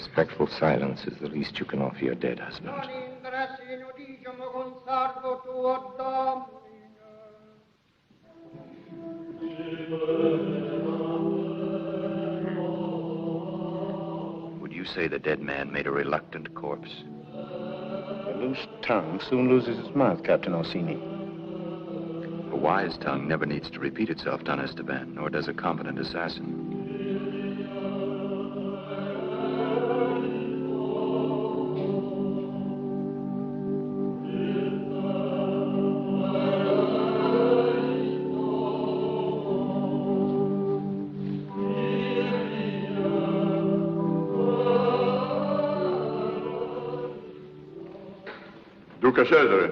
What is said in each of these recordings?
Respectful silence is the least you can offer your dead husband. Would you say the dead man made a reluctant corpse? A loose tongue soon loses its mouth, Captain Orsini. A wise tongue never needs to repeat itself, Don Esteban, nor does a competent assassin. Duca Cesare.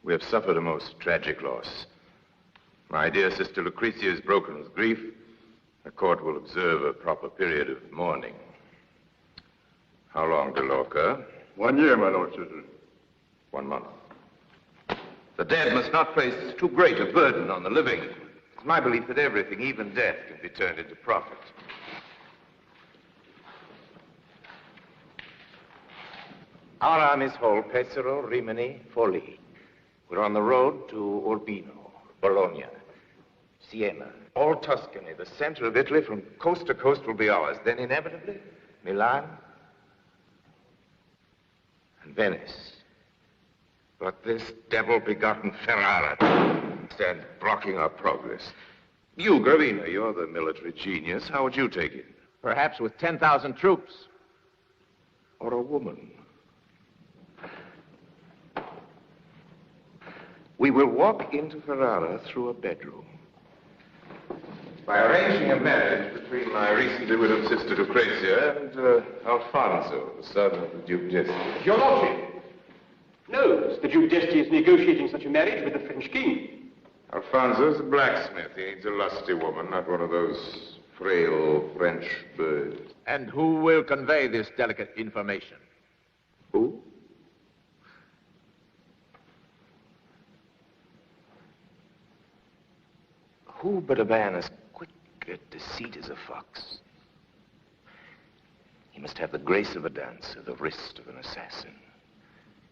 We have suffered a most tragic loss. My dear sister Lucrezia is broken with grief. The court will observe a proper period of mourning. How long, De Loca? 1 year, my Lord Cesare. 1 month. The dead must not place too great a burden on the living. It's my belief that everything, even death, can be turned into profit. Our armies hold Pesaro, Rimini, Forlì. We're on the road to Urbino, Bologna, Siena, all Tuscany, the center of Italy, from coast to coast will be ours. Then inevitably, Milan and Venice. But this devil-begotten Ferrara stands blocking our progress. You, Gravina, you're the military genius. How would you take it? Perhaps with 10,000 troops. Or a woman. We will walk into Ferrara through a bedroom. By arranging a marriage between my recently widowed sister Lucrezia and Alfonso, the son of the Duke d'Este. Your Lordship knows the Duke d'Este is negotiating such a marriage with the French king. Alfonso's a blacksmith. He needs a lusty woman, not one of those frail French birds. And who will convey this delicate information? Who? Who but a man as quick at deceit as a fox? He must have the grace of a dancer, the wrist of an assassin.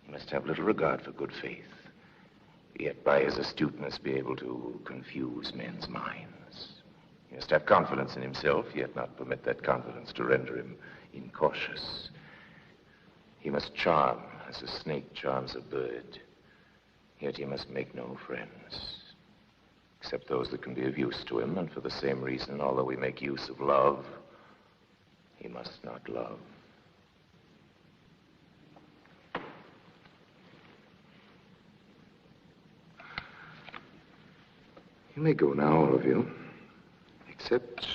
He must have little regard for good faith, yet by his astuteness be able to confuse men's minds. He must have confidence in himself, yet not permit that confidence to render him incautious. He must charm as a snake charms a bird, yet he must make no friends, except those that can be of use to him, and for the same reason, although we make use of love, he must not love. You may go now, all of you, except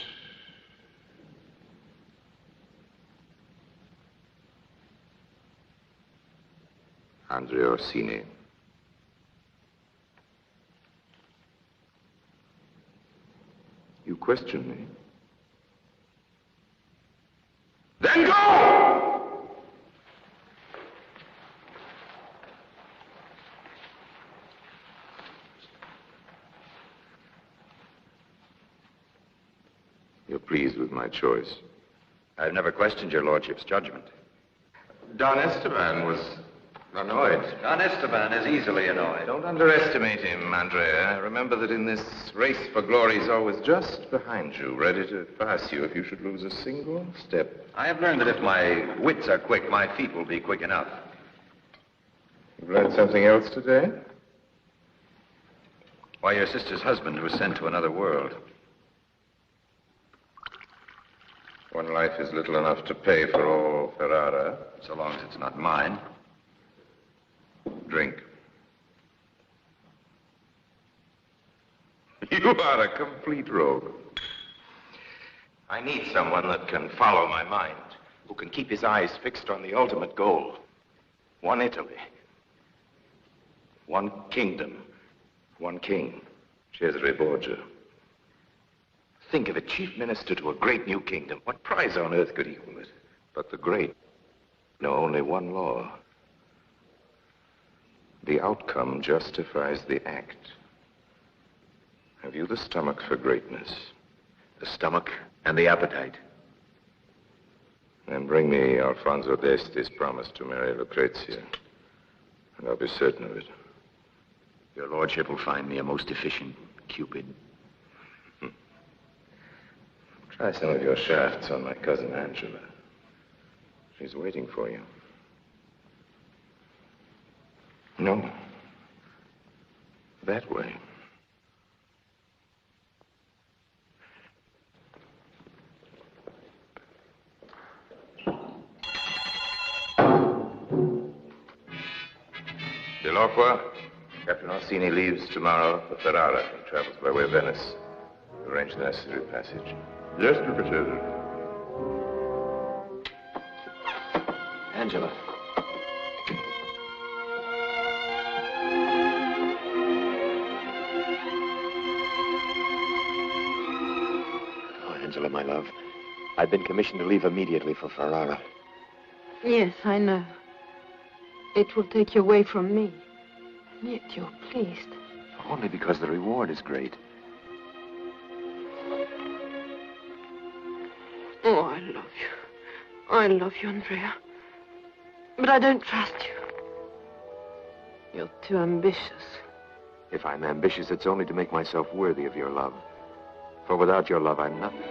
Andre Orsini. You question me? Then go! You're pleased with my choice. I've never questioned your lordship's judgment. Don Esteban was annoyed. Don Esteban is easily annoyed. Don't underestimate him, Andrea. Remember that in this race for glory, he's always just behind you, ready to pass you if you should lose a single step. I have learned that if my wits are quick, my feet will be quick enough. You've learned something else today? Why, your sister's husband was sent to another world. One life is little enough to pay for all Ferrara. So long as it's not mine. Drink. You are a complete rogue. I need someone that can follow my mind, who can keep his eyes fixed on the ultimate goal. One Italy. One kingdom. One king. Cesare Borgia. Think of it, chief minister to a great new kingdom. What prize on earth could equal it? But the great know only one law. The outcome justifies the act. Have you the stomach for greatness? The stomach and the appetite. Then bring me Alfonso d'Este's promise to marry Lucrezia, and I'll be certain of it. Your lordship will find me a most efficient Cupid. Try some of your shafts on my cousin Angela. She's waiting for you. No. That way. Dell'Acqua? Captain Orsini leaves tomorrow for Ferrara. He travels by way of Venice. Arrange the necessary passage. Yes, Duca Cesare. Angela. Oh, Angela, my love. I've been commissioned to leave immediately for Ferrara. Yes, I know. It will take you away from me. And yet you're pleased. Only because the reward is great. Oh, I love you. I love you, Andrea. But I don't trust you. You're too ambitious. If I'm ambitious, it's only to make myself worthy of your love. For without your love, I'm nothing.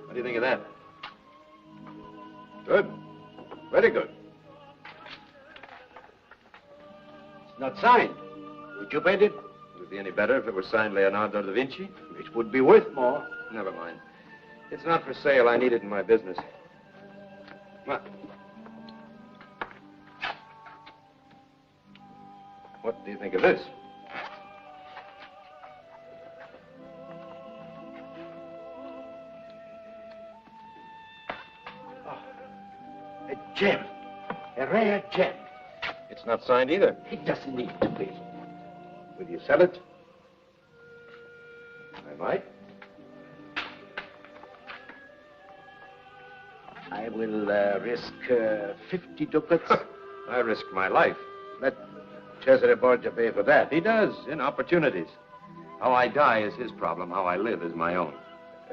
What do you think of that? Good. Very good. It's not signed. Would you paint it? Would it be any better if it were signed Leonardo da Vinci? It would be worth more. Never mind. It's not for sale. I need it in my business. What? What do you think of this? A gem. A rare gem. It's not signed either. It doesn't need to be. Will you sell it? I might. I will risk 50 ducats. I risk my life. Let Cesare Borgia pay for that. He does, in opportunities. How I die is his problem. How I live is my own.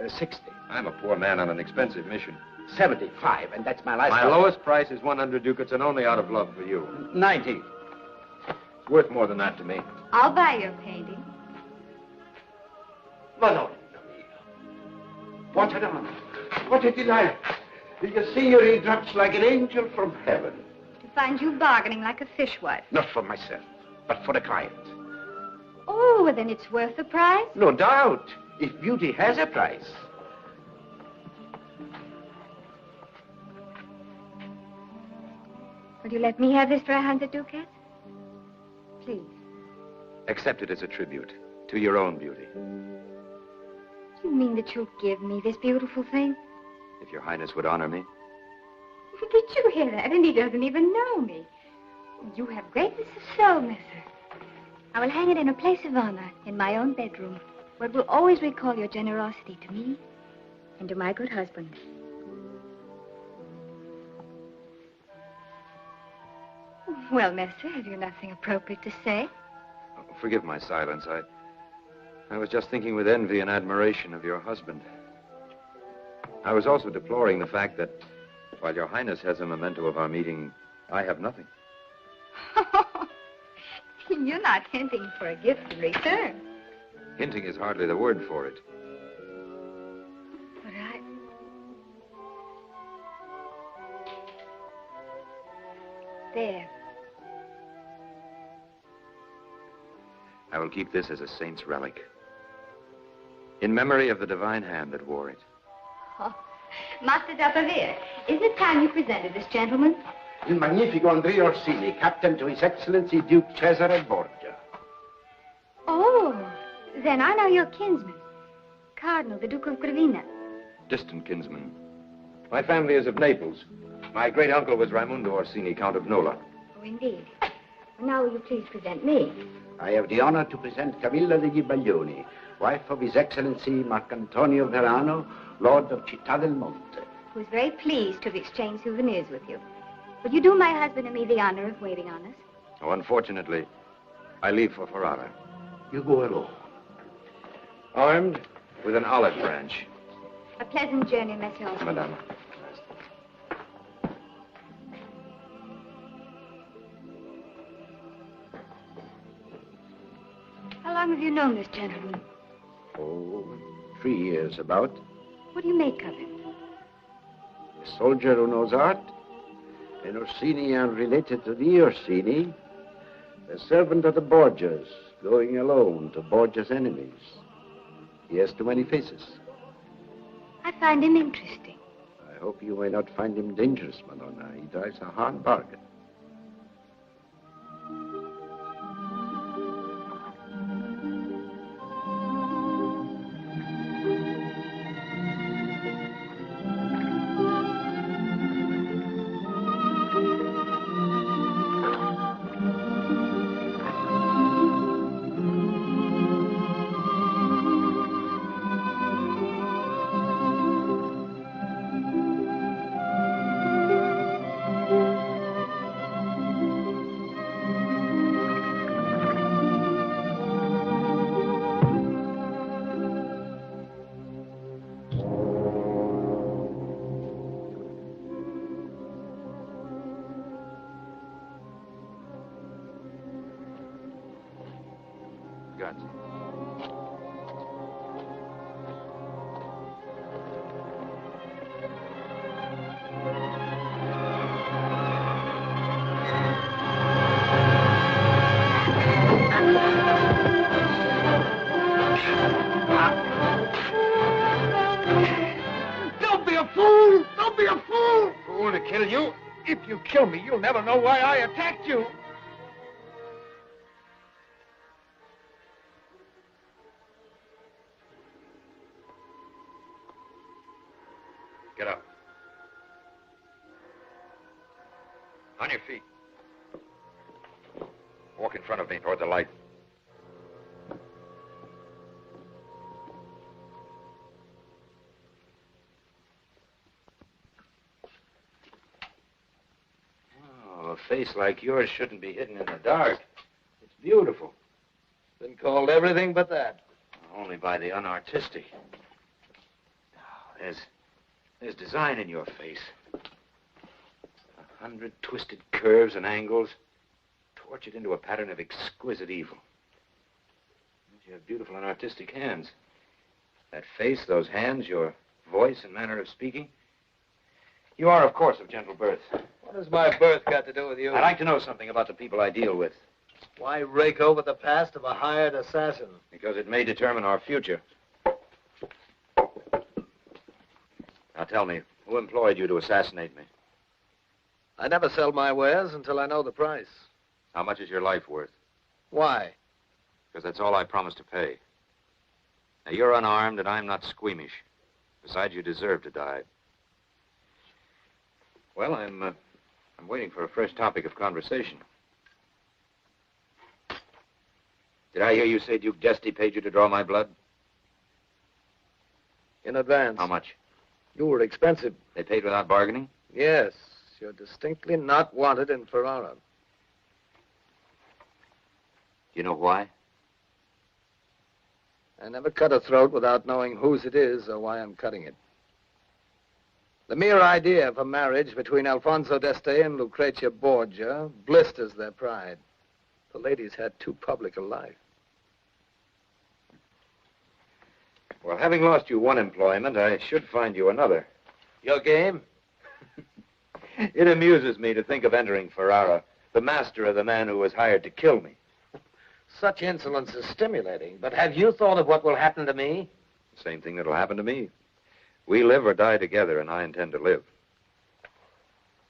60. I'm a poor man on an expensive mission. 75, and that's my last. My lowest price is 100 ducats, and only out of love for you. 90. It's worth more than that to me. I'll buy your painting. Madonna mia. What an honor. What a delight. The Signore drops like an angel from heaven. To find you bargaining like a fishwife. Not for myself, but for the client. Oh, well, then it's worth the price. No doubt, if beauty has a price. Will you let me have this for 100 ducats? Please. Accept it as a tribute to your own beauty. You mean that you'll give me this beautiful thing? If your highness would honor me. Did you hear that? And he doesn't even know me. You have greatness of soul, mister. I will hang it in a place of honor in my own bedroom. what will always recall your generosity to me and to my good husband. Well, mister, have you nothing appropriate to say? Oh, forgive my silence. I was just thinking with envy and admiration of your husband. I was also deploring the fact that while your Highness has a memento of our meeting, I have nothing. You're not hinting for a gift in return. Hinting is hardly the word for it. But There. I will keep this as a saint's relic, in memory of the divine hand that wore it. Oh, Master d'Appavere, isn't it time you presented this gentleman? Il magnifico Andrea Orsini, captain to His Excellency Duke Cesare Borgia. Oh, then I know your kinsman, Cardinal, the Duke of Gravina. Distant kinsman. My family is of Naples. My great uncle was Raimundo Orsini, Count of Nola. Oh, indeed. Well, now will you please present me? I have the honor to present Camilla degli Baglioni, wife of His Excellency Marcantonio Verano, Lord of Città del Monte. Who is very pleased to have exchanged souvenirs with you. Will you do my husband and me the honor of waiting on us? Oh, unfortunately, I leave for Ferrara. You go alone. Armed with an olive branch. A pleasant journey, Monsieur Orsini. Madame. How long have you known this gentleman? Oh, 3 years about. What do you make of him? A soldier who knows art. An Orsini unrelated to the Orsini. A servant of the Borgias, going alone to Borgia's enemies. He has too many faces. I find him interesting. I hope you may not find him dangerous, Madonna. He drives a hard bargain. Grazie. Don't be a fool! Don't be a fool! Fool to kill you? If you kill me, you'll never know why I attacked you. Get up. On your feet. Walk in front of me toward the light. Oh, a face like yours shouldn't be hidden in the dark. It's beautiful. Been called everything but that. Only by the unartistic. Oh, there's design in your face. 100 twisted curves and angles, tortured into a pattern of exquisite evil. You have beautiful and artistic hands. That face, those hands, your voice and manner of speaking. You are, of course, of gentle birth. What has my birth got to do with you? I'd like to know something about the people I deal with. Why rake over the past of a hired assassin? Because it may determine our future. Now tell me, who employed you to assassinate me? I never sell my wares until I know the price. How much is your life worth? Why? Because that's all I promised to pay. Now, you're unarmed and I'm not squeamish. Besides, you deserve to die. Well, I'm waiting for a fresh topic of conversation. Did I hear you say Duke d'Este paid you to draw my blood? In advance. How much? You were expensive. They paid without bargaining? Yes. You're distinctly not wanted in Ferrara. Do you know why? I never cut a throat without knowing whose it is or why I'm cutting it. The mere idea of a marriage between Alfonso d'Este and Lucrezia Borgia blisters their pride. The lady's had too public a life. Well, having lost you one employment, I should find you another. Your game? It amuses me to think of entering Ferrara, the master of the man who was hired to kill me. Such insolence is stimulating, but have you thought of what will happen to me? Same thing that'll happen to me. We live or die together, and I intend to live.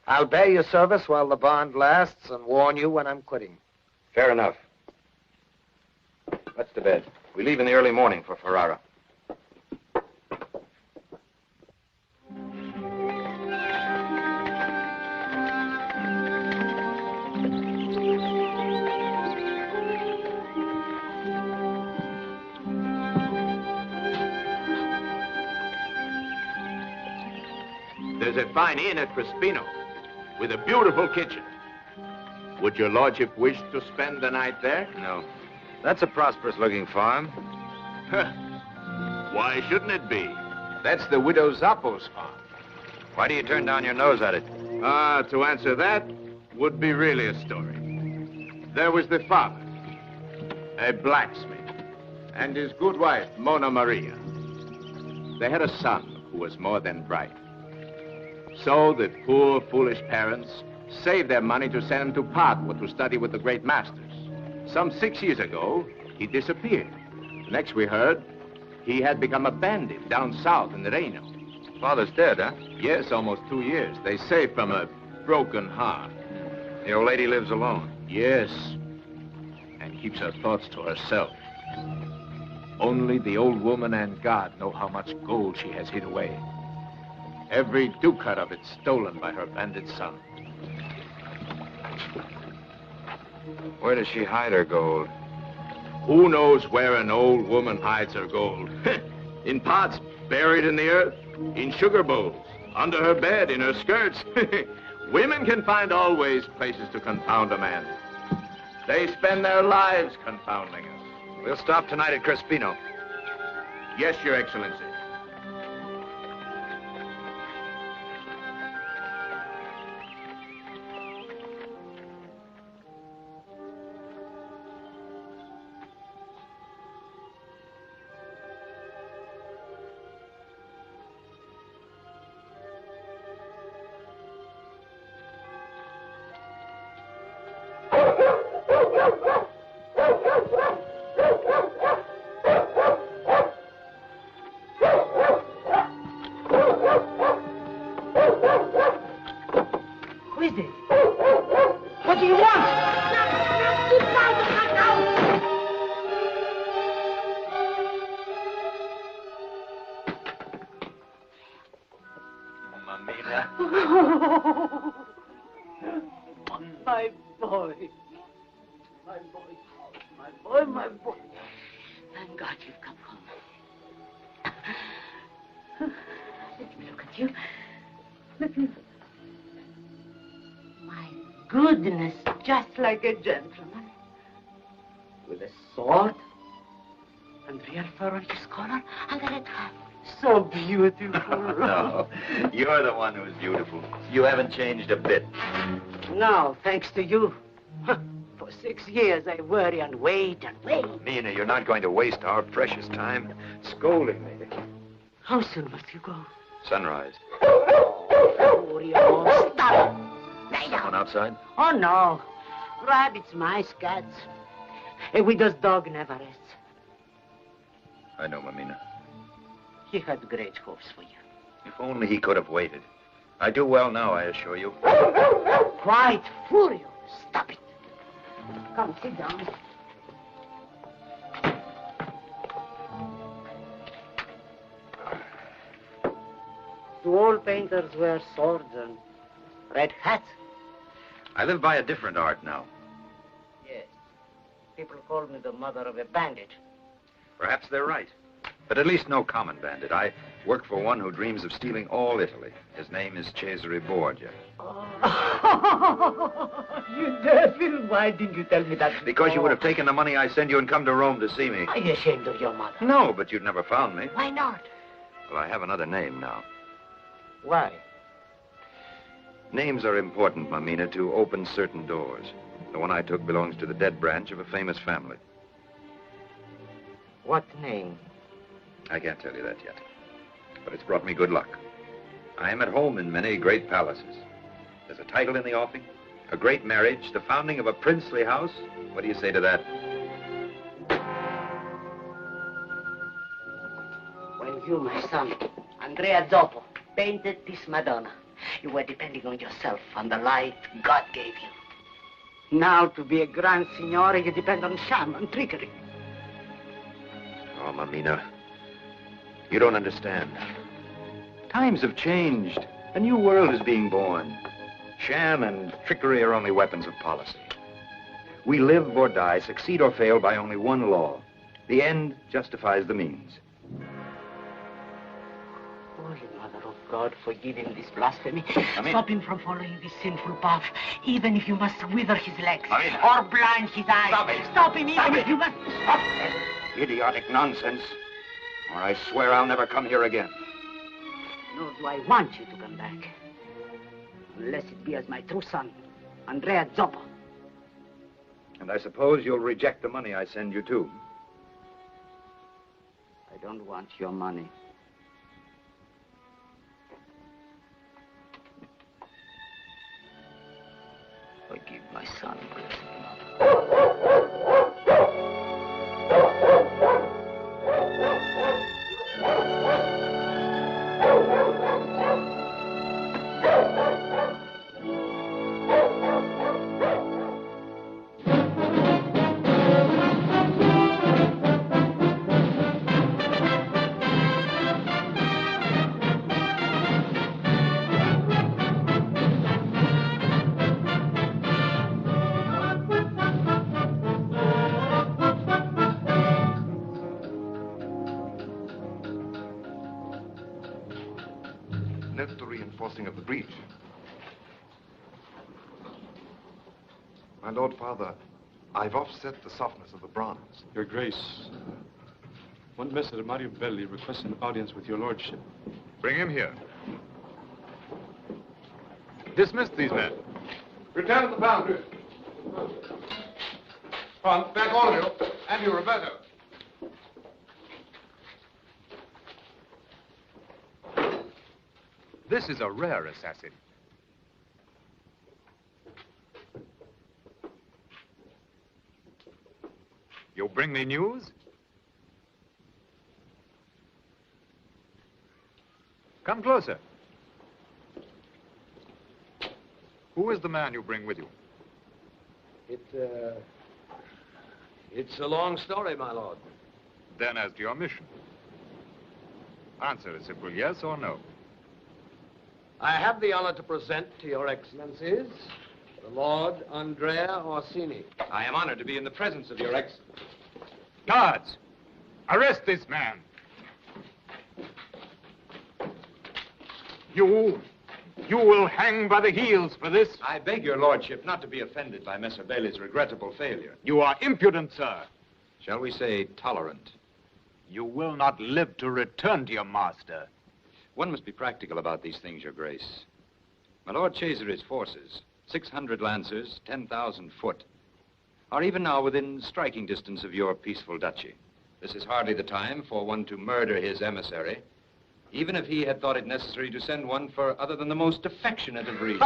I'll bear your service while the bond lasts and warn you when I'm quitting. Fair enough. Let's to bed. We leave in the early morning for Ferrara. There's a fine inn at Crespino with a beautiful kitchen. Would your lordship wish to spend the night there? No. That's a prosperous-looking farm. Why shouldn't it be? That's the widow Zappo's farm. Why do you turn down your nose at it? To answer that would be really a story. There was the father, a blacksmith, and his good wife, Mona Maria. They had a son who was more than bright. So the poor, foolish parents saved their money to send him to Padua to study with the great masters. Some 6 years ago, he disappeared. Next we heard, he had become a bandit down south in the Reno. Father's dead, huh? Yes, almost 2 years. They say from a broken heart. The old lady lives alone. Yes, and keeps her thoughts to herself. Only the old woman and God know how much gold she has hid away. Every ducat of it stolen by her bandit son. Where does she hide her gold? Who knows where an old woman hides her gold? In pots buried in the earth, in sugar bowls, under her bed, in her skirts. Women can find always places to confound a man. They spend their lives confounding us. We'll stop tonight at Crespino. Yes, Your Excellency. My boy. My boy. My boy, my boy. Thank God you've come home. Let me look at you. Let me... My goodness, just like a gentleman. With a sword and real fur on his collar and a red hat. So beautiful. No, you're the one who's beautiful. You haven't changed a bit. No, thanks to you. For 6 years I worry and wait and wait. Mina, you're not going to waste our precious time scolding me. How soon must you go? Sunrise. Oh, stop. Someone outside? Oh, no. Rabbits, mice, cats. A widow's dog never rests. I know, Mamina. He had great hopes for you. If only he could have waited. I do well now, I assure you. Quite furious. Stop it. Come, sit down. Do all painters wear swords and red hats? I live by a different art now. Yes. People call me the mother of a bandit. Perhaps they're right. But at least no common bandit. I Work for one who dreams of stealing all Italy. His name is Cesare Borgia. You devil, why didn't you tell me that? Because you would have taken the money I send you and come to Rome to see me. Are you ashamed of your mother? No, but you'd never found me. Why not? Well, I have another name now. Why? Names are important, Mamina, to open certain doors. The one I took belongs to the dead branch of a famous family. What name? I can't tell you that yet. But it's brought me good luck. I am at home in many great palaces. There's a title in the offing, a great marriage, the founding of a princely house. What do you say to that? When you, my son, Andrea Zoppo, painted this Madonna, you were depending on yourself, on the light God gave you. Now, to be a grand signore, you depend on sham and trickery. Oh, Mamina, you don't understand. Times have changed. A new world is being born. Sham and trickery are only weapons of policy. We live or die, succeed or fail by only one law. The end justifies the means. Holy Mother of God, forgive him this blasphemy. Stop him from following this sinful path, even if you must wither his legs or blind his eyes. Stop him, even if you must... Stop that idiotic nonsense, or I swear I'll never come here again. Nor do I want you to come back. Unless it be as my true son, Andrea Zoppo. And I suppose you'll reject the money I send you, too. I don't want your money. Forgive my son, blessed Mother. Note the reinforcing of the breach. My Lord Father, I've offset the softness of the bronze. Your Grace, one Messer Mario Belli requests an audience with your lordship. Bring him here. Dismiss these men. Return to the boundary. On, back all of you, and you, Roberto. This is a rare assassin. You bring me news? Come closer. Who is the man you bring with you? It's a long story, my lord. Then as to your mission. Answer a simple yes or no. I have the honor to present to your excellencies the Lord Andrea Orsini. I am honored to be in the presence of your excellency. Guards, arrest this man. You will hang by the heels for this. I beg your lordship not to be offended by Messer Bailey's regrettable failure. You are impudent, sir. Shall we say tolerant? You will not live to return to your master. One must be practical about these things, your grace. My Lord Cesare's forces, 600 lancers, 10,000 foot, are even now within striking distance of your peaceful duchy. This is hardly the time for one to murder his emissary, even if he had thought it necessary to send one for other than the most affectionate of reasons.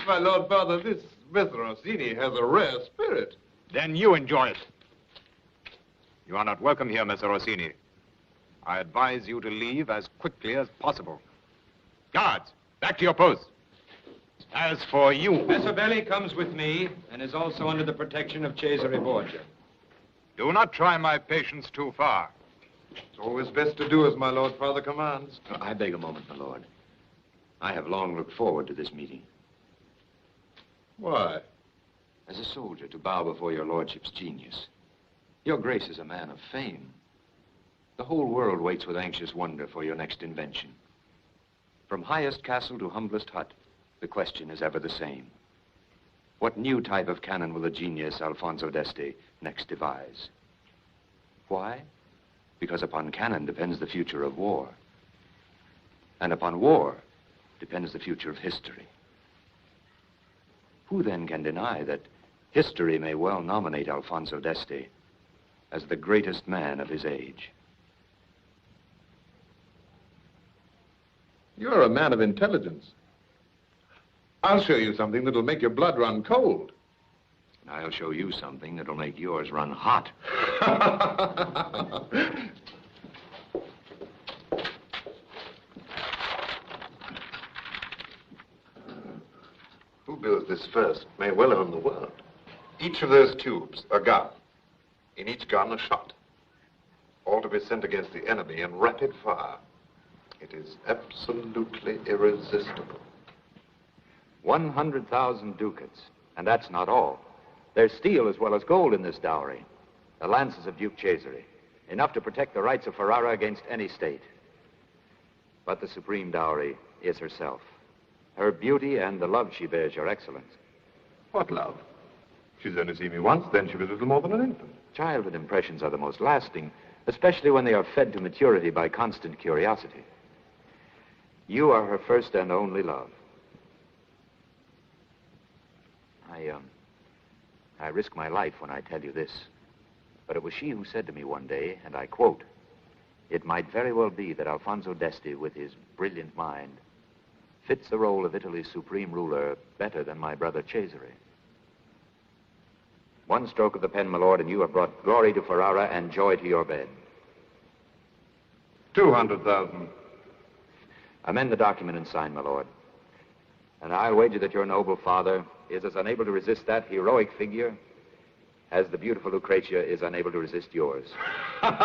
My Lord Father, this Messer Orsini has a rare spirit. Then you enjoy it. You are not welcome here, Messer Orsini. I advise you to leave as quickly as possible. Guards, back to your posts. As for you... Messer Bailey comes with me and is also under the protection of Cesare Borgia. Do not try my patience too far. It's always best to do as my Lord Father commands. I beg a moment, my lord. I have long looked forward to this meeting. Why? As a soldier, to bow before your lordship's genius. Your grace is a man of fame. The whole world waits with anxious wonder for your next invention. From highest castle to humblest hut, the question is ever the same. What new type of cannon will the genius Alfonso d'Este next devise? Why? Because upon cannon depends the future of war. And upon war depends the future of history. Who then can deny that history may well nominate Alfonso d'Este as the greatest man of his age? You're a man of intelligence. I'll show you something that'll make your blood run cold. And I'll show you something that'll make yours run hot. Who builds this first may well own the world. Each of those tubes, a gun. In each gun, a shot. All to be sent against the enemy in rapid fire. It is absolutely irresistible. 100,000 ducats. And that's not all. There's steel as well as gold in this dowry. The lances of Duke Cesare. Enough to protect the rights of Ferrara against any state. But the supreme dowry is herself. Her beauty and the love she bears your excellence. What love? She's only seen me once, then she was little more than an infant. Childhood impressions are the most lasting, especially when they are fed to maturity by constant curiosity. You are her first and only love. I risk my life when I tell you this, but it was she who said to me one day, and I quote, "It might very well be that Alfonso d'Este, with his brilliant mind, fits the role of Italy's supreme ruler better than my brother Cesare." One stroke of the pen, my lord, and you have brought glory to Ferrara and joy to your bed. 200,000. Amend the document and sign, my lord. And I'll wager that your noble father is as unable to resist that heroic figure as the beautiful Lucrezia is unable to resist yours. I'm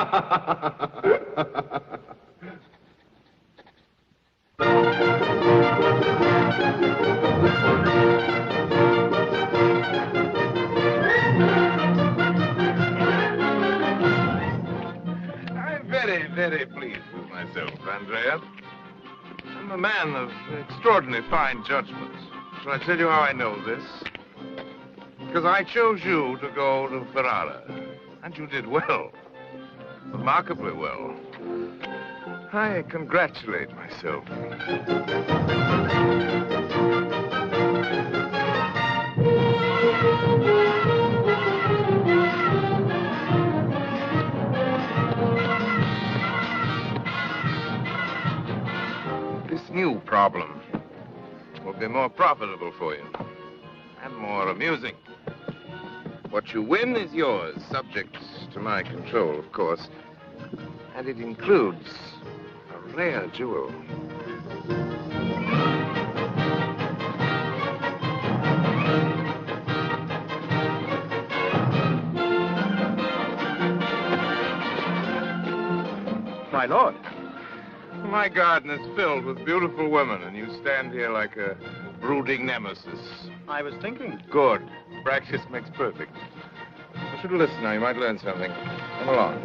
very, very pleased with myself, Andrea. I'm a man of extraordinarily fine judgment. Shall I tell you how I know this? Because I chose you to go to Ferrara. And you did well. Remarkably well. I congratulate myself. This new problem will be more profitable for you and more amusing. What you win is yours, subject to my control, of course. And it includes a rare jewel. My lord. My garden is filled with beautiful women, and you stand here like a brooding nemesis. I was thinking. Good. Practice makes perfect. I should listen now. You might learn something. Come along.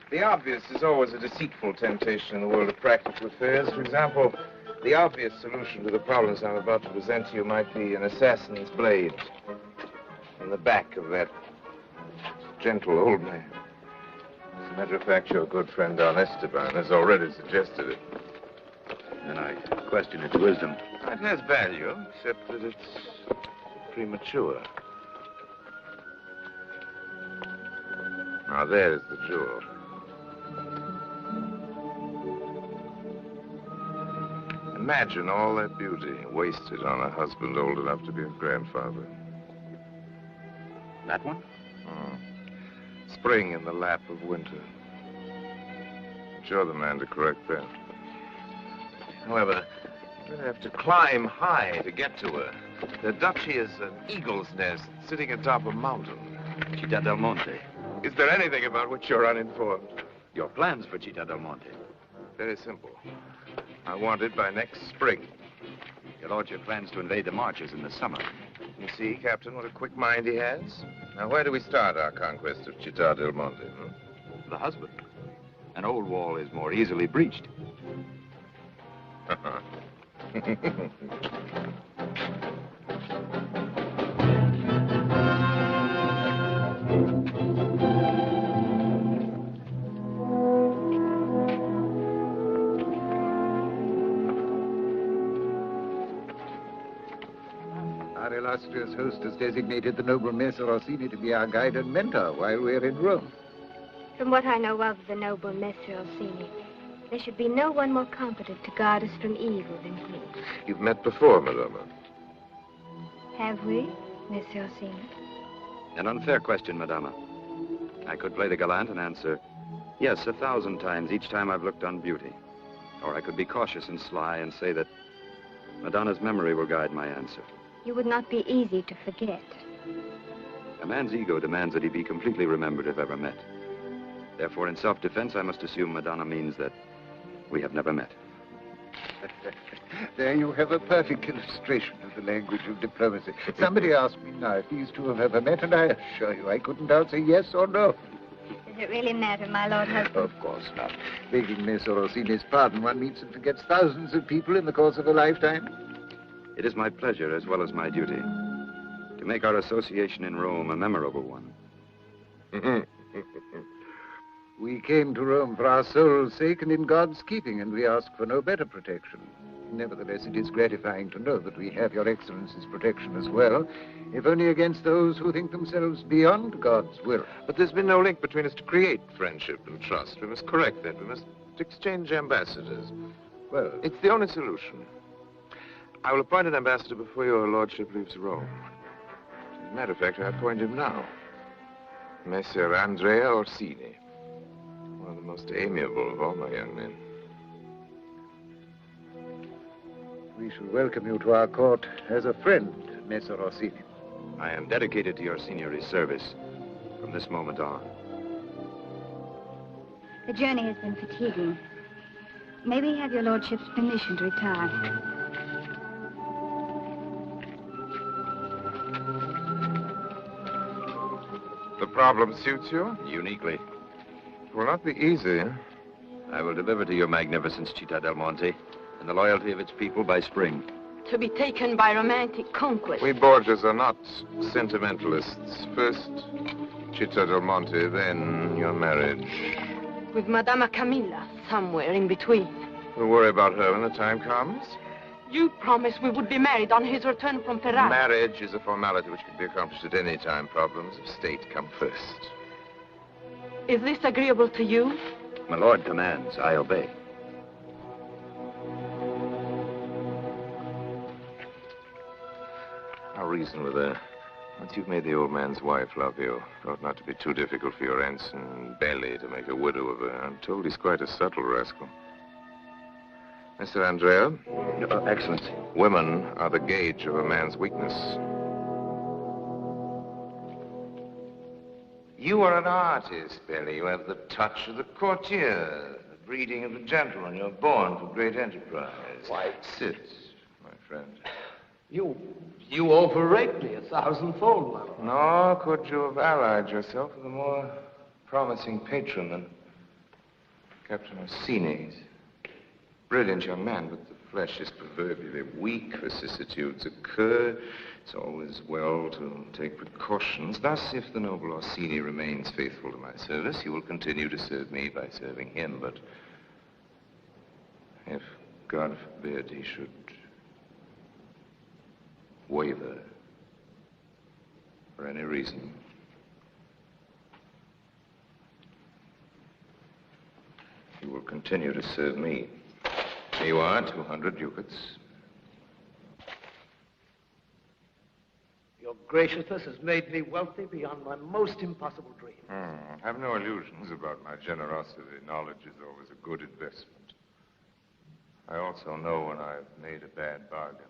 The obvious is always a deceitful temptation in the world of practical affairs. For example, the obvious solution to the problems I'm about to present to you might be an assassin's blade in the back of that gentle old man. As a matter of fact, your good friend Don Esteban has already suggested it. And I question its wisdom. It has value, except that it's premature. Now, there's the jewel. Imagine all that beauty wasted on a husband old enough to be a grandfather. That one? Spring in the lap of winter. You're the man to correct that. However, you're going to have to climb high to get to her. The duchy is an eagle's nest sitting atop a mountain. Città del Monte. Is there anything about which you're uninformed? Your plans for Città del Monte. Very simple. I want it by next spring. Your lordship plans to invade the marches in the summer. You see, Captain, what a quick mind he has. Now, where do we start our conquest of Città del Monte? the husband. An old wall is more easily breached. Our illustrious host has designated the noble Messer Orsini to be our guide and mentor while we're in Rome. From what I know of the noble Messer Orsini, there should be no one more competent to guard us from evil than he. You've met before, Madonna. Have we, Messer Orsini? An unfair question, Madama. I could play the gallant and answer, yes, 1,000 times each time I've looked on beauty. Or I could be cautious and sly and say that Madonna's memory will guide my answer. You would not be easy to forget. A man's ego demands that he be completely remembered if ever met. Therefore, in self-defense, I must assume Madonna means that we have never met. There you have a perfect illustration of the language of diplomacy. Somebody asked me now if these two have ever met, and I assure you I couldn't answer yes or no. Does it really matter, my lord husband? Of course not. Begging Messer Orsini's pardon, one meets and forgets thousands of people in the course of a lifetime. It is my pleasure, as well as my duty, to make our association in Rome a memorable one. We came to Rome for our soul's sake and in God's keeping, and we ask for no better protection. Nevertheless, it is gratifying to know that we have your Excellency's protection as well, if only against those who think themselves beyond God's will. But there's been no link between us to create friendship and trust. We must correct that. We must exchange ambassadors. Well, it's the only solution. I will appoint an ambassador before your lordship leaves Rome. As a matter of fact, I appoint him now. Messer Andrea Orsini. One of the most amiable of all my young men. We shall welcome you to our court as a friend, Messer Orsini. I am dedicated to your signory's service from this moment on. The journey has been fatiguing. May we have your lordship's permission to retire? The problem suits you? Uniquely. It will not be easy. I will deliver to your magnificence Città del Monte and the loyalty of its people by spring. To be taken by romantic conquest. We Borgias are not sentimentalists. First, Città del Monte, then your marriage. With Madama Camilla, somewhere in between. We'll worry about her when the time comes. You promised we would be married on his return from Ferrara. Marriage is a formality which can be accomplished at any time. Problems of state come first. Is this agreeable to you? My lord commands, I obey. I'll reason with her. Once you've made the old man's wife love you, it ought not to be too difficult for your ensign Belli to make a widow of her. I'm told he's quite a subtle rascal. Mr. Andrea? Excellency. Women are the gauge of a man's weakness. You are an artist, Belli. You have the touch of the courtier, the breeding of the gentleman. You're born for great enterprise. Why? Sit, my friend. You overrate me 1,000-fold, my lord. Nor could you have allied yourself with a more promising patron than Captain Orsini. He's a brilliant young man, but the flesh is proverbially weak. Vicissitudes occur. It's always well to take precautions. Thus, if the noble Orsini remains faithful to my service, he will continue to serve me by serving him. But if, God forbid, he should waver for any reason, he will continue to serve me. Here you are, 200 ducats. Your graciousness has made me wealthy beyond my most impossible dreams. Have no illusions about my generosity. Knowledge is always a good investment. I also know when I've made a bad bargain.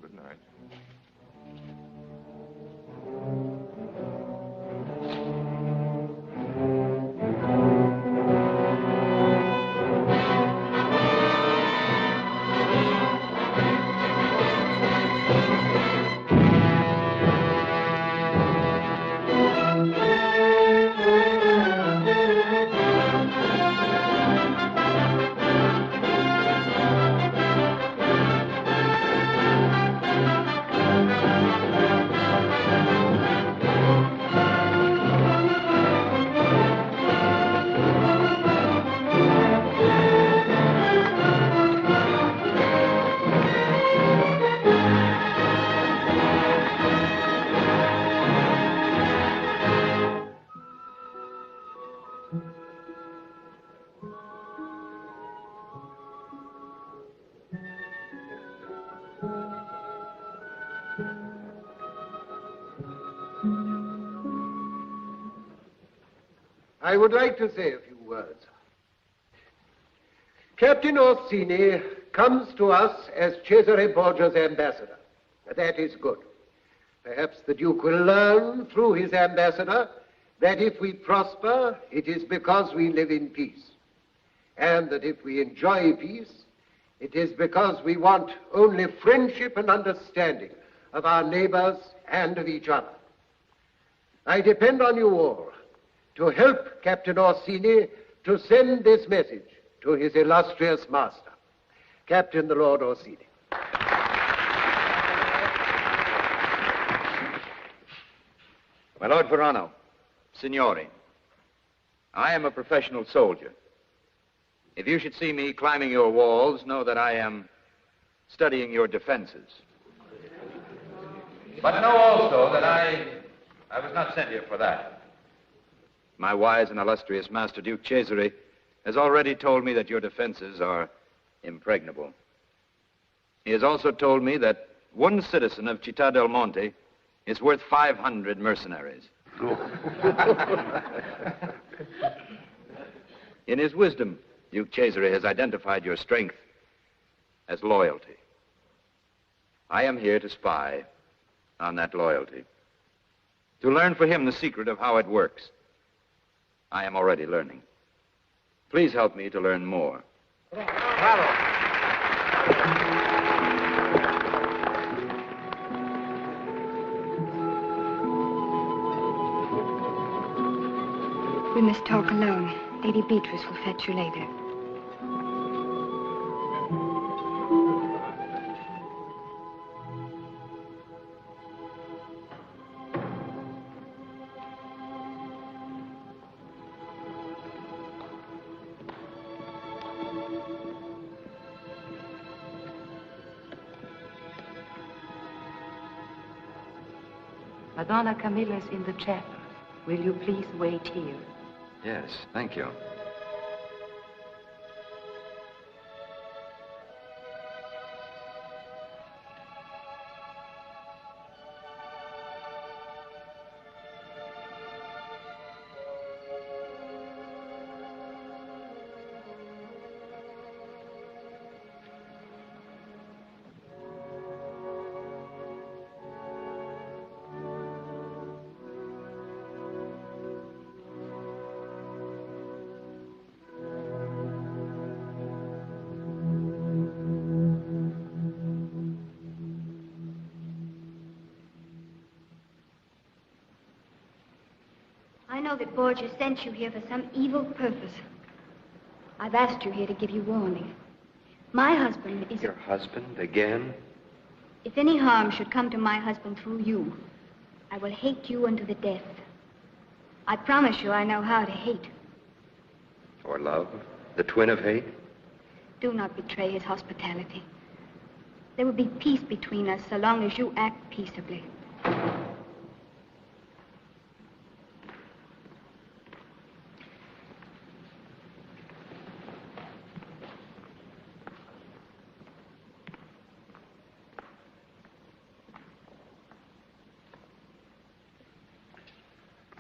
Good night. I would like to say a few words. Captain Orsini comes to us as Cesare Borgia's ambassador. That is good. Perhaps the Duke will learn through his ambassador that if we prosper, it is because we live in peace. And that if we enjoy peace, it is because we want only friendship and understanding of our neighbors and of each other. I depend on you all to help Captain Orsini to send this message to his illustrious master, Captain the Lord Orsini. My Lord Verano, Signori, I am a professional soldier. If you should see me climbing your walls, know that I am studying your defenses. But know also that I was not sent here for that. My wise and illustrious Master Duke Cesare has already told me that your defenses are impregnable. He has also told me that one citizen of Città del Monte is worth 500 mercenaries. In his wisdom, Duke Cesare has identified your strength as loyalty. I am here to spy on that loyalty, to learn for him the secret of how it works. I am already learning. Please help me to learn more. Bravo. We must talk alone. Lady Beatrice will fetch you later. Madonna Camilla is in the chapel. Will you please wait here? Yes, thank you. I know that Borgia sent you here for some evil purpose. I've asked you here to give you warning. My husband is... Your husband again? If any harm should come to my husband through you, I will hate you unto the death. I promise you I know how to hate. Or love? The twin of hate? Do not betray his hospitality. There will be peace between us so long as you act peaceably.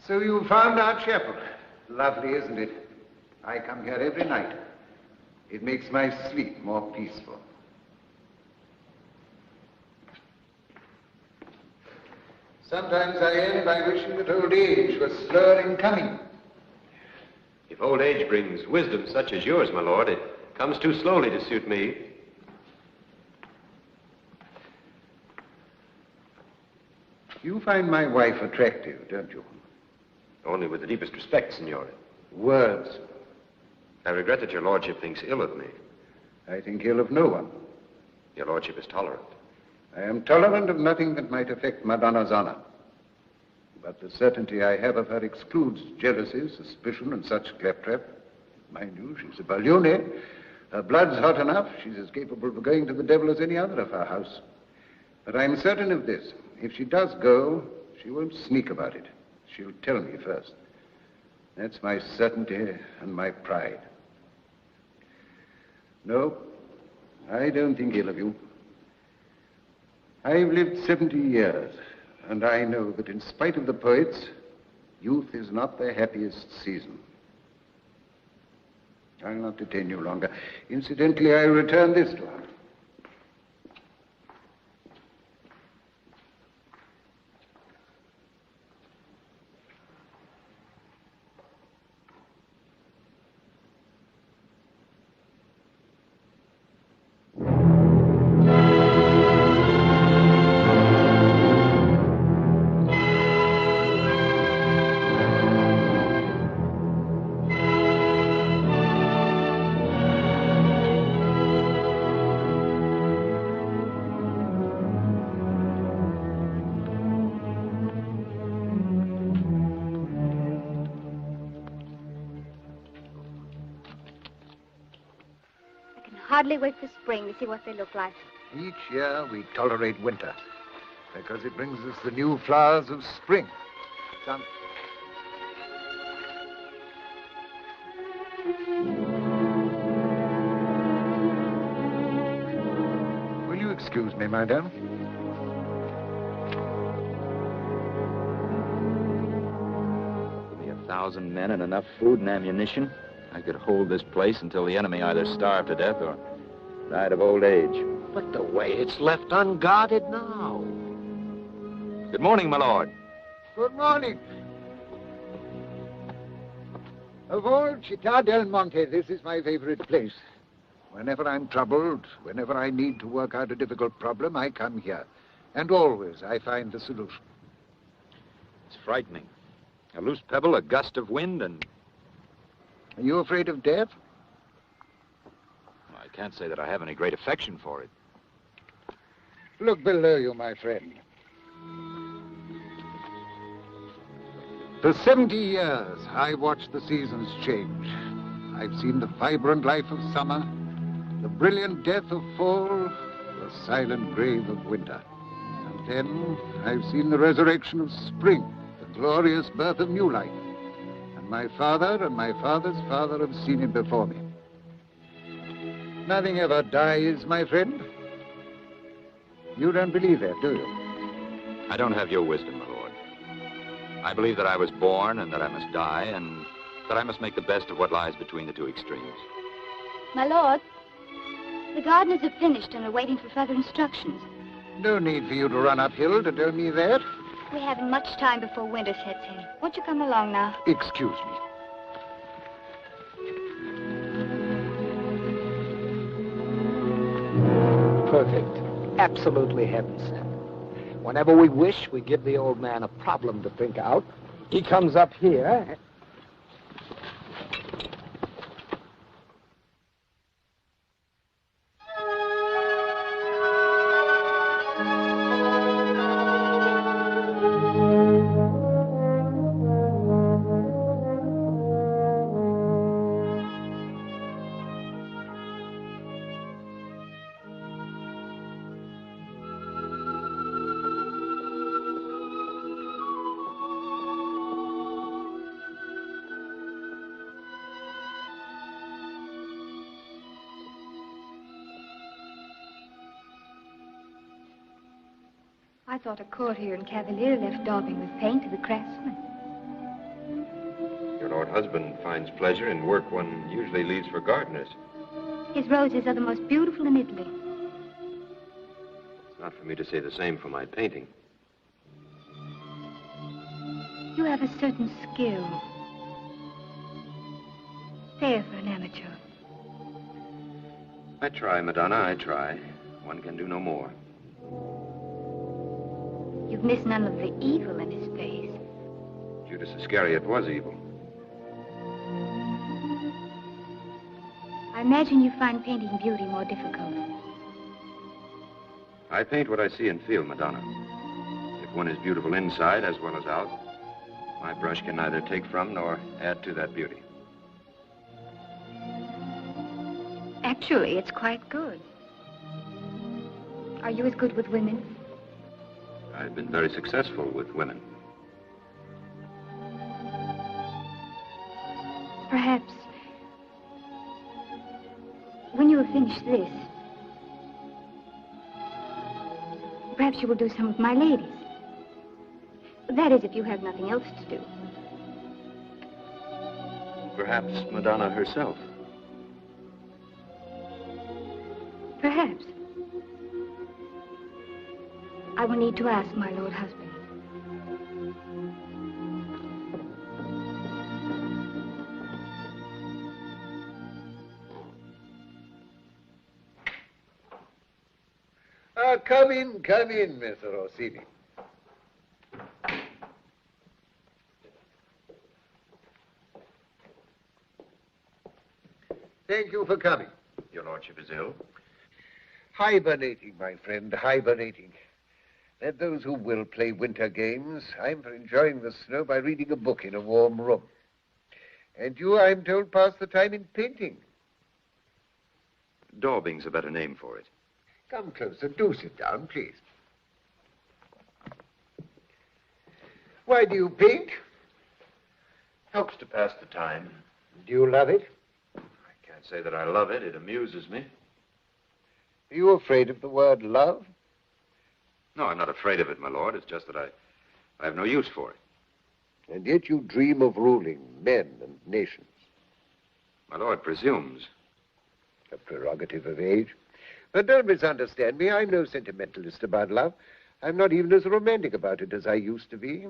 So you found our chapel. Lovely, isn't it? I come here every night. It makes my sleep more peaceful. Sometimes I end by wishing that old age was slower in coming. If old age brings wisdom such as yours, my lord, it comes too slowly to suit me. You find my wife attractive, don't you? Only with the deepest respect, signore. Words. I regret that your lordship thinks ill of me. I think ill of no one. Your lordship is tolerant. I am tolerant of nothing that might affect Madonna's honor. But the certainty I have of her excludes jealousy, suspicion, and such claptrap. Mind you, she's a Baglione. Her blood's hot enough. She's as capable of going to the devil as any other of her house. But I'm certain of this. If she does go, she won't sneak about it. She'll tell me first. That's my certainty and my pride. No, I don't think ill of you. I've lived 70 years, and I know that in spite of the poets, youth is not their happiest season. I'll not detain you longer. Incidentally, I return this to her. Hardly wait for spring to see what they look like. Each year we tolerate winter because it brings us the new flowers of spring. Some... Will you excuse me, madam? Give me 1,000 men and enough food and ammunition. I could hold this place until the enemy either starved to death or died of old age. But the way it's left unguarded now. Good morning, my lord. Good morning. Of all Città del Monte, this is my favorite place. Whenever I'm troubled, whenever I need to work out a difficult problem, I come here. And always I find the solution. It's frightening. A loose pebble, a gust of wind, and... Are you afraid of death? I can't say that I have any great affection for it. Look below you, my friend. For 70 years, I watched the seasons change. I've seen the vibrant life of summer, the brilliant death of fall, the silent grave of winter. And then I've seen the resurrection of spring, the glorious birth of new life. And my father and my father's father have seen it before me. Nothing ever dies, my friend. You don't believe that, do you? I don't have your wisdom, my lord. I believe that I was born and that I must die and that I must make the best of what lies between the two extremes. My lord, the gardeners have finished and are waiting for further instructions. No need for you to run uphill to tell me that. We haven't much time before winter sets in. Won't you come along now? Excuse me. Perfect. Absolutely heaven sent. Whenever we wish, we give the old man a problem to think out. He comes up here. I thought a courtier and cavalier left daubing with paint to the craftsman. Your lord husband finds pleasure in work one usually leaves for gardeners. His roses are the most beautiful in Italy. It's not for me to say the same for my painting. You have a certain skill. Fair for an amateur. I try, Madonna, I try. One can do no more. You've missed none of the evil in his face. Judas Iscariot was evil. I imagine you find painting beauty more difficult. I paint what I see and feel, Madonna. If one is beautiful inside as well as out, my brush can neither take from nor add to that beauty. Actually, it's quite good. Are you as good with women? I've been very successful with women. Perhaps, when you have finished this, perhaps you will do some of my ladies. That is, if you have nothing else to do. Perhaps Madonna herself. Perhaps. I will need to ask my lord husband. Come in, Mr. Orsini. Thank you for coming. Your lordship is ill? Hibernating, my friend, hibernating. Let those who will play winter games. I'm for enjoying the snow by reading a book in a warm room. And you, I'm told, pass the time in painting. Daubing's a better name for it. Come closer. Do sit down, please. Why do you paint? Helps to pass the time. Do you love it? I can't say that I love it. It amuses me. Are you afraid of the word love? No, I'm not afraid of it, my lord. It's just that I have no use for it. And yet you dream of ruling men and nations. My lord presumes. A prerogative of age. But don't misunderstand me. I'm no sentimentalist about love. I'm not even as romantic about it as I used to be.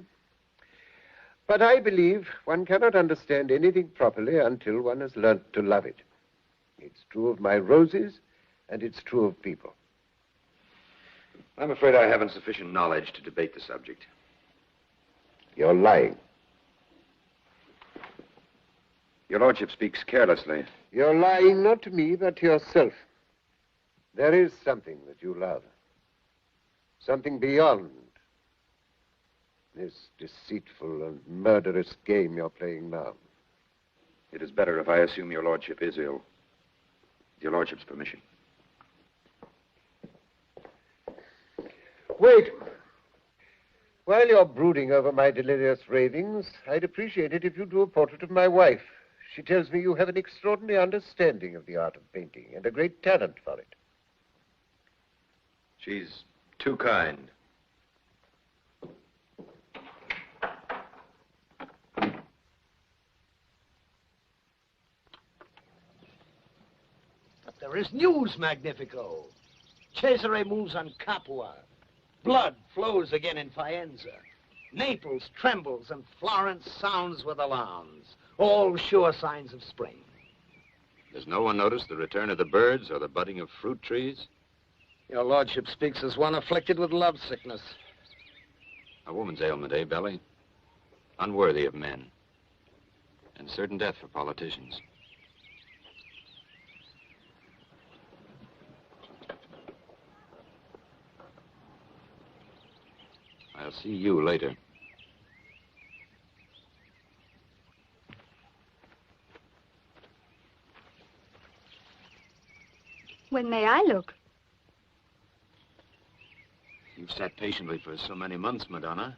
But I believe one cannot understand anything properly until one has learnt to love it. It's true of my roses, and it's true of people. I'm afraid I haven't sufficient knowledge to debate the subject. You're lying. Your lordship speaks carelessly. You're lying not to me, but to yourself. There is something that you love. Something beyond this deceitful and murderous game you're playing now. It is better if I assume your lordship is ill. With your lordship's permission. Wait. While you're brooding over my delirious ravings, I'd appreciate it if you drew a portrait of my wife. She tells me you have an extraordinary understanding of the art of painting and a great talent for it. She's too kind. But there is news, Magnifico. Cesare moves on Capua. Blood flows again in Faenza. Naples trembles and Florence sounds with alarms. All sure signs of spring. Does no one notice the return of the birds or the budding of fruit trees? Your lordship speaks as one afflicted with love sickness. A woman's ailment, eh, Belly? Unworthy of men. And certain death for politicians. I'll see you later. When may I look? You've sat patiently for so many months, Madonna.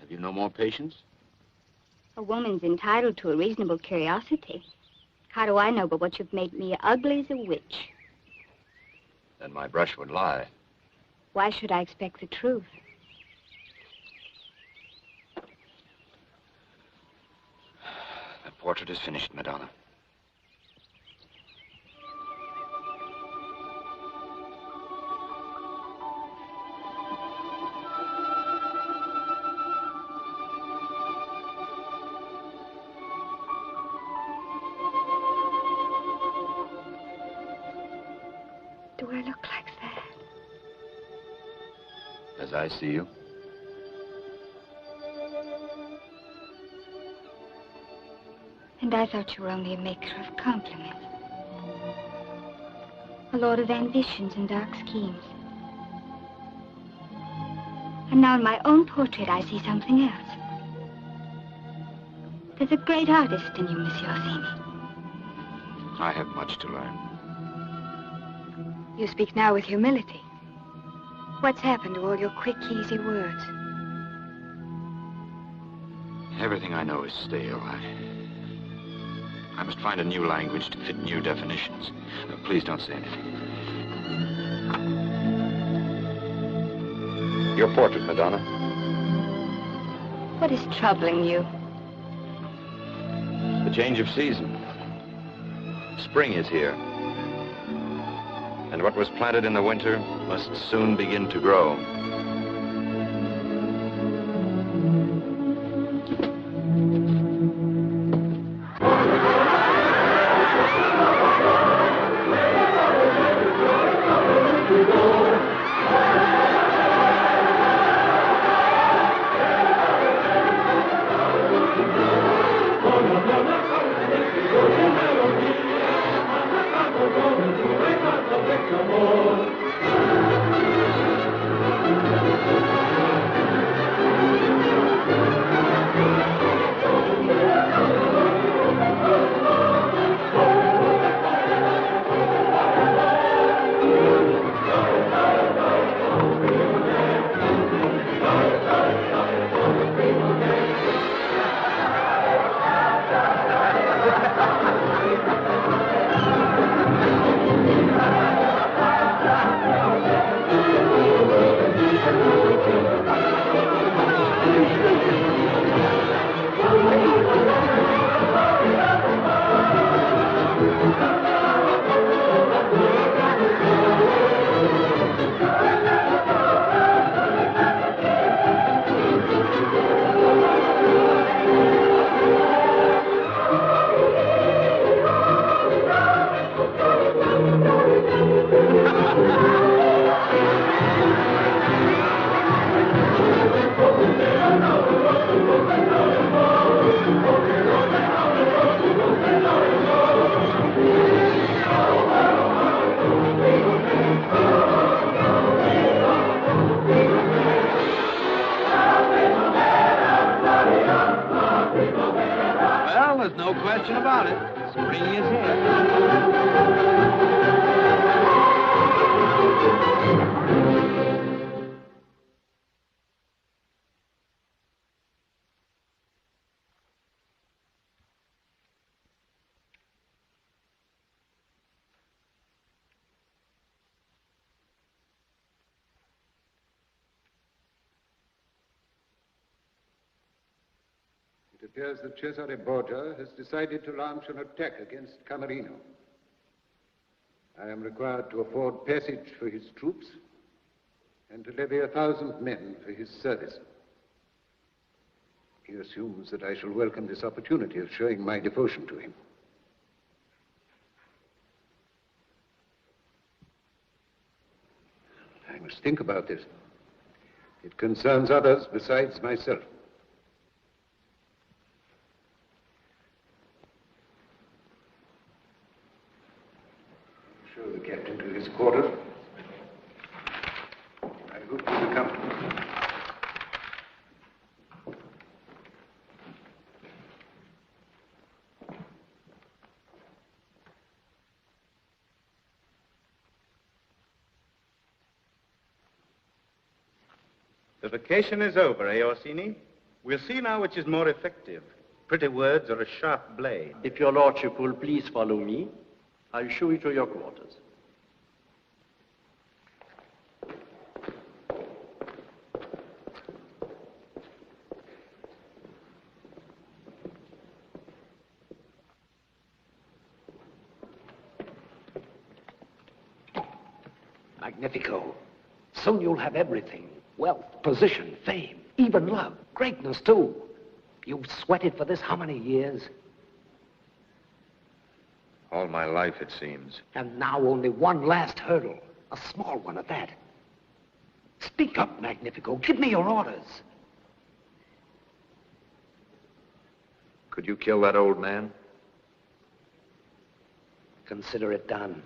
Have you no more patience? A woman's entitled to a reasonable curiosity. How do I know but what you've made me ugly as a witch? Then my brush would lie. Why should I expect the truth? That portrait is finished, Madonna. Do I look like that? As I see you. And I thought you were only a maker of compliments. A lord of ambitions and dark schemes. And now in my own portrait I see something else. There's a great artist in you, Monsieur Orsini. I have much to learn. You speak now with humility. What's happened to all your quick, easy words? Everything I know is stale. I must find a new language to fit new definitions. Please don't say anything. Your portrait, Madonna. What is troubling you? The change of season. Spring is here. And what was planted in the winter must soon begin to grow. Well, there's no question about it. Spring is here. It appears that Cesare Borgia has decided to launch an attack against Camerino. I am required to afford passage for his troops and to levy 1,000 men for his service. He assumes that I shall welcome this opportunity of showing my devotion to him. I must think about this. It concerns others besides myself. Show the captain to his quarters. I hope he will come. The vacation is over, eh, Orsini? We'll see now which is more effective, pretty words or a sharp blade. If your lordship will please follow me, I'll show you to your quarters. Magnifico. Soon you'll have everything. Wealth, position, fame, even love, greatness too. You've sweated for this how many years? All my life, it seems. And now only one last hurdle, a small one at that. Speak up, Magnifico. Give me your orders. Could you kill that old man? Consider it done.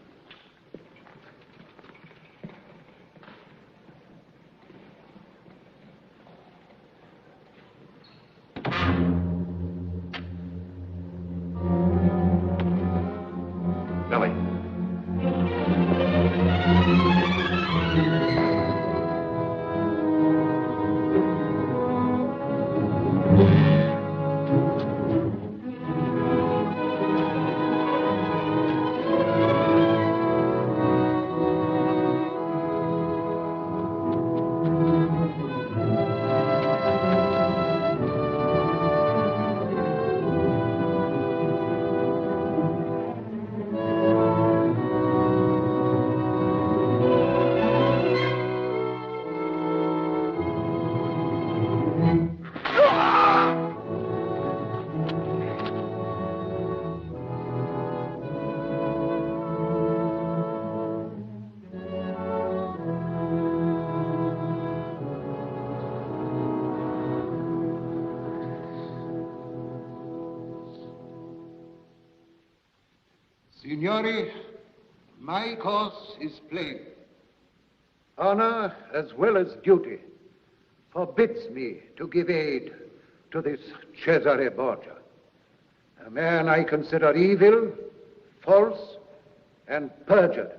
Signori, my course is plain. Honor, as well as duty, forbids me to give aid to this Cesare Borgia, a man I consider evil, false, and perjured.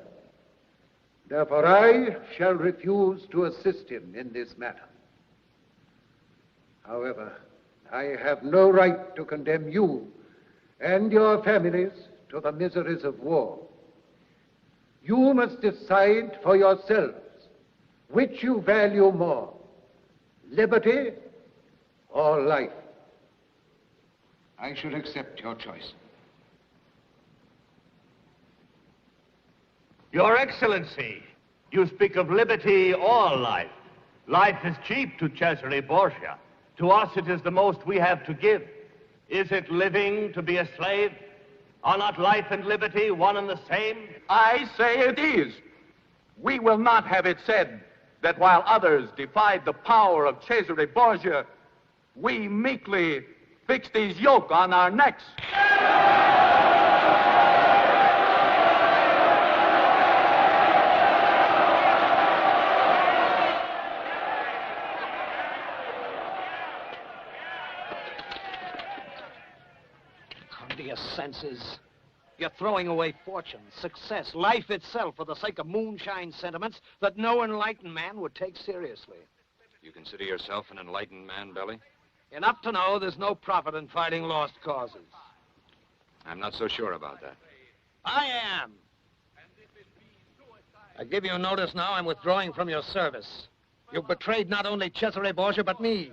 Therefore, I shall refuse to assist him in this matter. However, I have no right to condemn you and your families to the miseries of war. You must decide for yourselves which you value more, liberty or life. I should accept your choice. Your Excellency, you speak of liberty or life. Life is cheap to Cesare Borgia. To us, it is the most we have to give. Is it living to be a slave? Are not life and liberty one and the same? I say it is. We will not have it said that while others defied the power of Cesare Borgia, we meekly fixed his yoke on our necks. Come to your senses. You're throwing away fortune, success, life itself for the sake of moonshine sentiments that no enlightened man would take seriously. You consider yourself an enlightened man, Belly? Enough to know there's no profit in fighting lost causes. I'm not so sure about that. I am. I give you notice now I'm withdrawing from your service. You've betrayed not only Cesare Borgia, but me.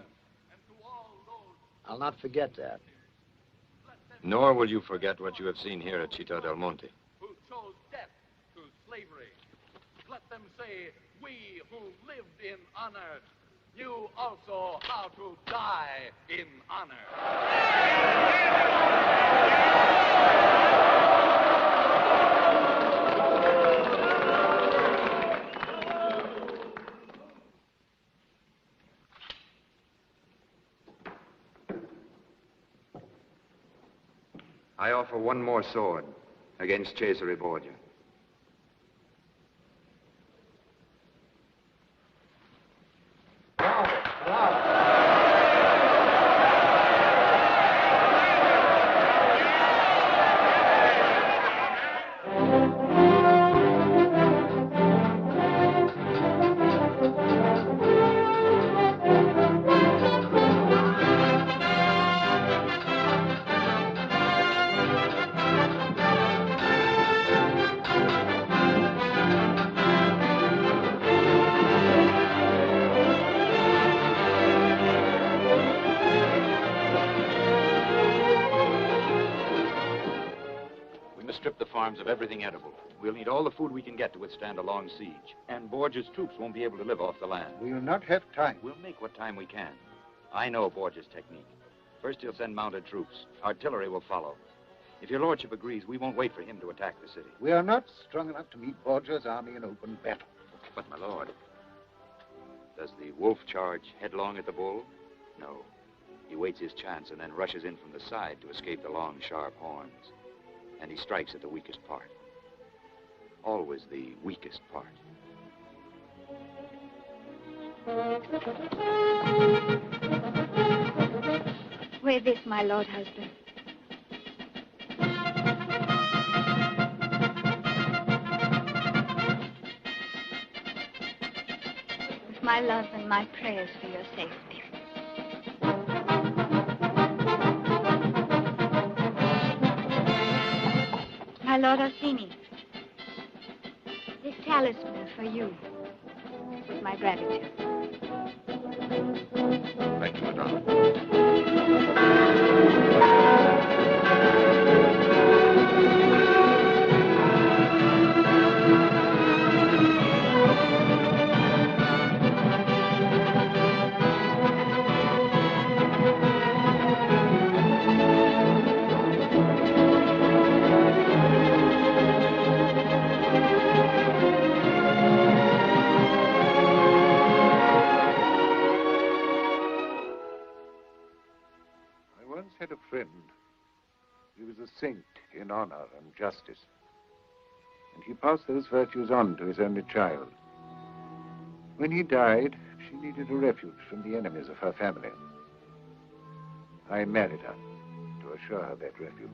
I'll not forget that. Nor will you forget what you have seen here at Città del Monte. Who chose death to slavery. Let them say, we who lived in honor knew also how to die in honor. I offer one more sword against Cesare Borgia. Strip the farms of everything edible. We'll need all the food we can get to withstand a long siege. And Borgia's troops won't be able to live off the land. We will not have time. We'll make what time we can. I know Borgia's technique. First, he'll send mounted troops. Artillery will follow. If your lordship agrees, we won't wait for him to attack the city. We are not strong enough to meet Borgia's army in open battle. But, my lord, does the wolf charge headlong at the bull? No. He waits his chance and then rushes in from the side to escape the long, sharp horns. And he strikes at the weakest part. Always the weakest part. Wear this, my lord husband. With my love and my prayers for your safety. My Lord Orsini, this talisman is for you, with my gratitude. Thank you, Madonna. Had a friend. He was a saint in honor and justice. and he passed those virtues on to his only child. When he died, she needed a refuge from the enemies of her family. I married her to assure her that refuge.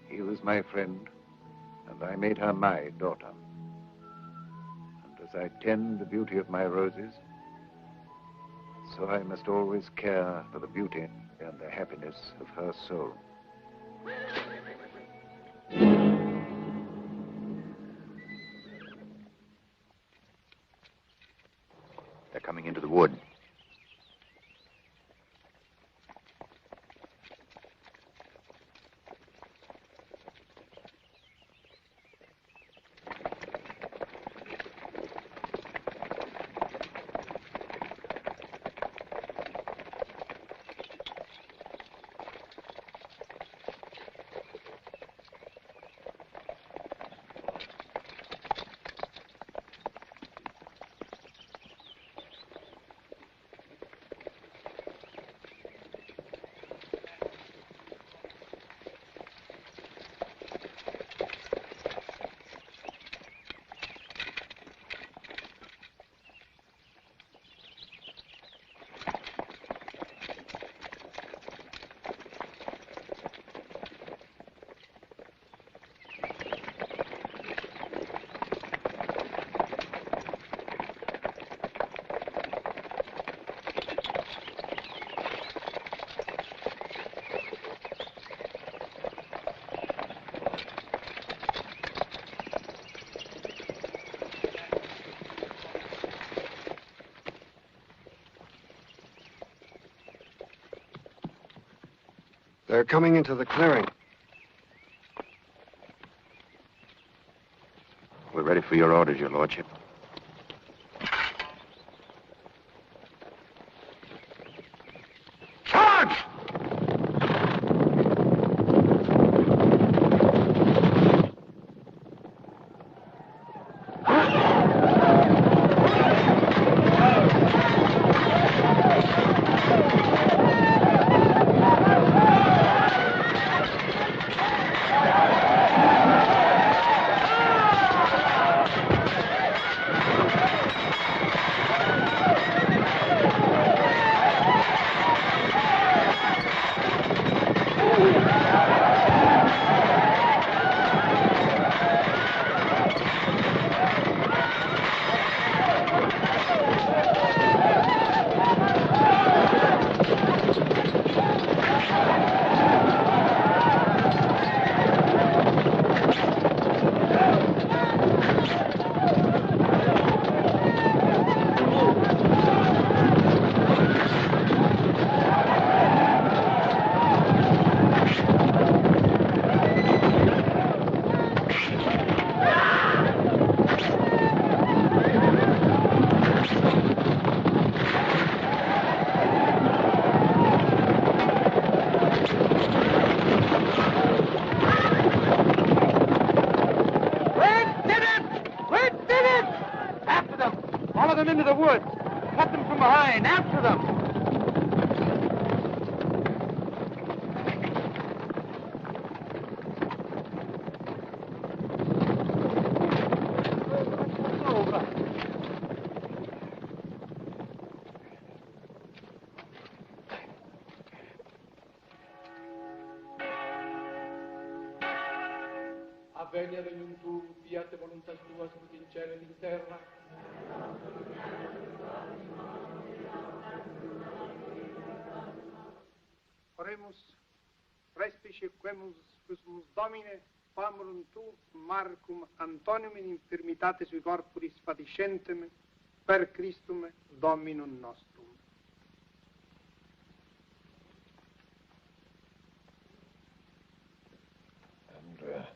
He was my friend, and I made her my daughter. And as I tend the beauty of my roses, so I must always care for the beauty and the happiness of her soul. They're coming into the wood. They're coming into the clearing. We're ready for your orders, Your Lordship. Charge! Into the woods. Cut them from behind. After them. Avvenia regnum tuum, fiat voluntas tua, sicut in cielo et in terra. Oremus, respice quemus quismus Domine, famurum tu, Marcum Antonium in infirmitate sui corporis fatiscentem, per Christum Dominum nostrum. Andrea.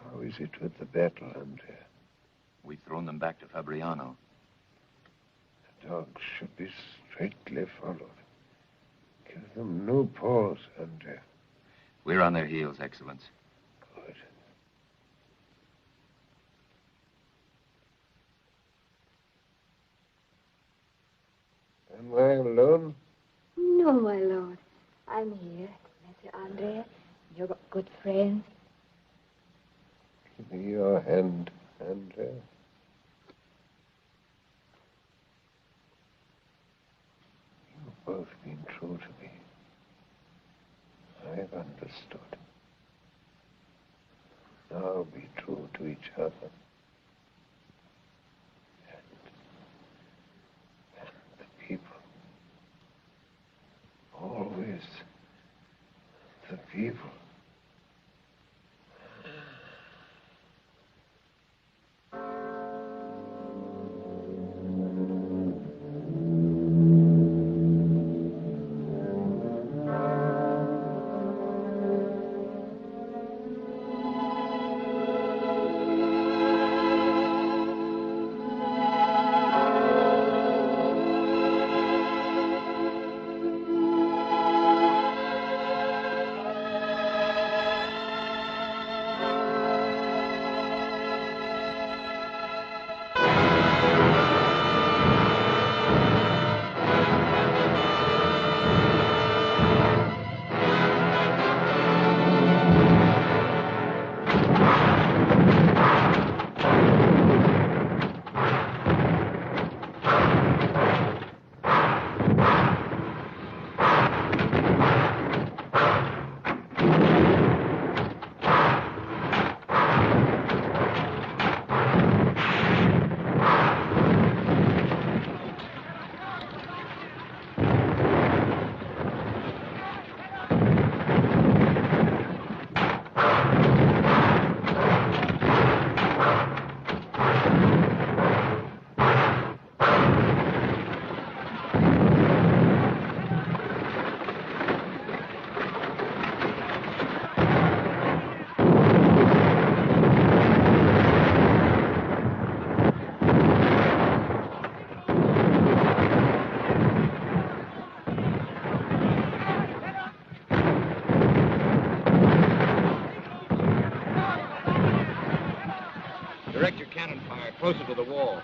How is it with the battle, Andrea? We've thrown them back to Fabriano. The dogs should be straightly followed. Give them no pause, Andrea. We're on their heels, Excellence. Good. Am I alone? No, my lord. I'm here, Mr. Andre. You've got good friends. Give me your hand, Andrea. You've both been true to me. I've understood. Now be true to each other. And the people. Always the people. Direct your cannon fire closer to the wall.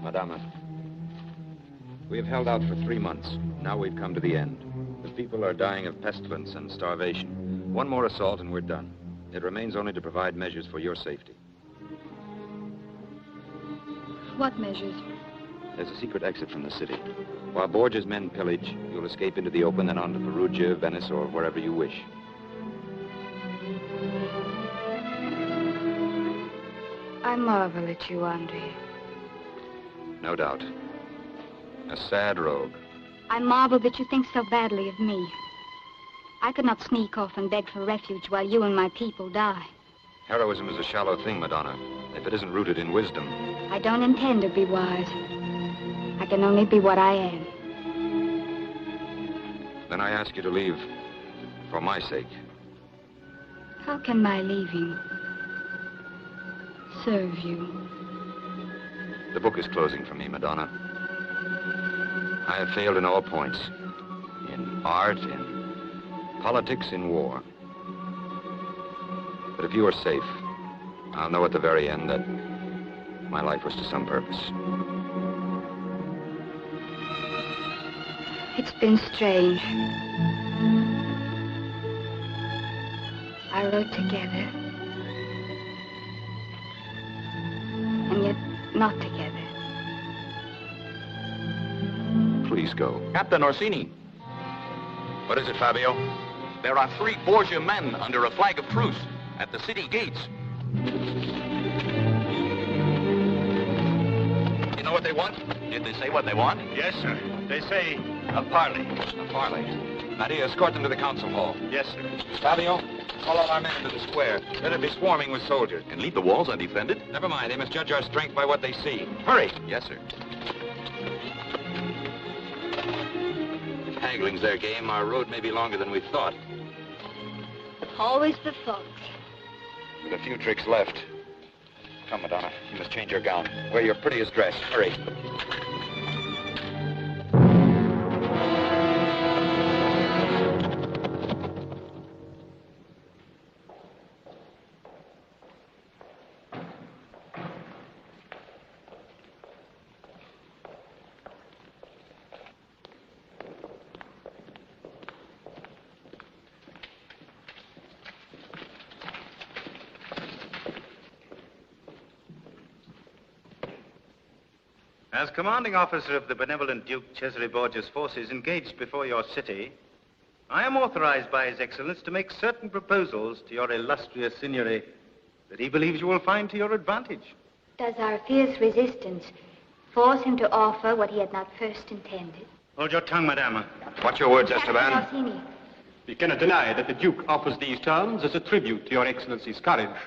Madama, we have held out for 3 months. Now we've come to the end. The people are dying of pestilence and starvation. One more assault and we're done. It remains only to provide measures for your safety. What measures? There's a secret exit from the city. While Borgia's men pillage, you'll escape into the open and on to Perugia, Venice, or wherever you wish. I marvel at you, Andre. No doubt. A sad rogue. I marvel that you think so badly of me. I could not sneak off and beg for refuge while you and my people die. Heroism is a shallow thing, Madonna, if it isn't rooted in wisdom. I don't intend to be wise. I can only be what I am. Then I ask you to leave for my sake. How can my leaving serve you? The book is closing for me, Madonna. I have failed in all points. In art, in politics, in war. But if you are safe, I'll know at the very end that my life was to some purpose. It's been strange. I wrote together. And yet not together. Please go. Captain Orsini. What is it, Fabio? There are 3 Borgia men under a flag of truce at the city gates. You know what they want? Did they say what they want? Yes, sir. They say a parley. A parley. Nadia, escort them to the council hall. Yes, sir. Fabio, call all our men into the square. Let it be swarming with soldiers. And leave the walls undefended? Never mind. They must judge our strength by what they see. Hurry. Yes, sir. If haggling's their game, our road may be longer than we thought. Always the thought. With a few tricks left. Come, Madonna. You must change your gown. Wear your prettiest dress. Hurry. As commanding officer of the benevolent Duke Cesare Borgia's forces engaged before your city, I am authorized by His Excellence to make certain proposals to your illustrious signory that he believes you will find to your advantage. Does our fierce resistance force him to offer what he had not first intended? Hold your tongue, Madama. Watch your words, Captain Esteban. Orsini, We cannot deny that the Duke offers these terms as a tribute to your Excellency's courage.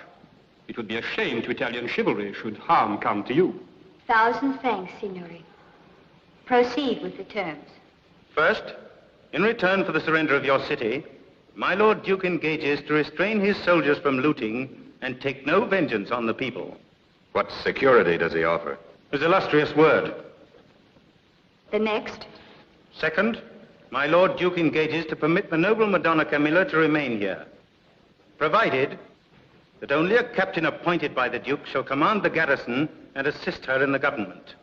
It would be a shame to Italian chivalry should harm come to you. 1,000 thanks, Signore. Proceed with the terms. First, in return for the surrender of your city, my Lord Duke engages to restrain his soldiers from looting and take no vengeance on the people. What security does he offer? His illustrious word. The next? Second, my Lord Duke engages to permit the noble Madonna Camilla to remain here, provided that only a captain appointed by the Duke shall command the garrison and assist her in the government.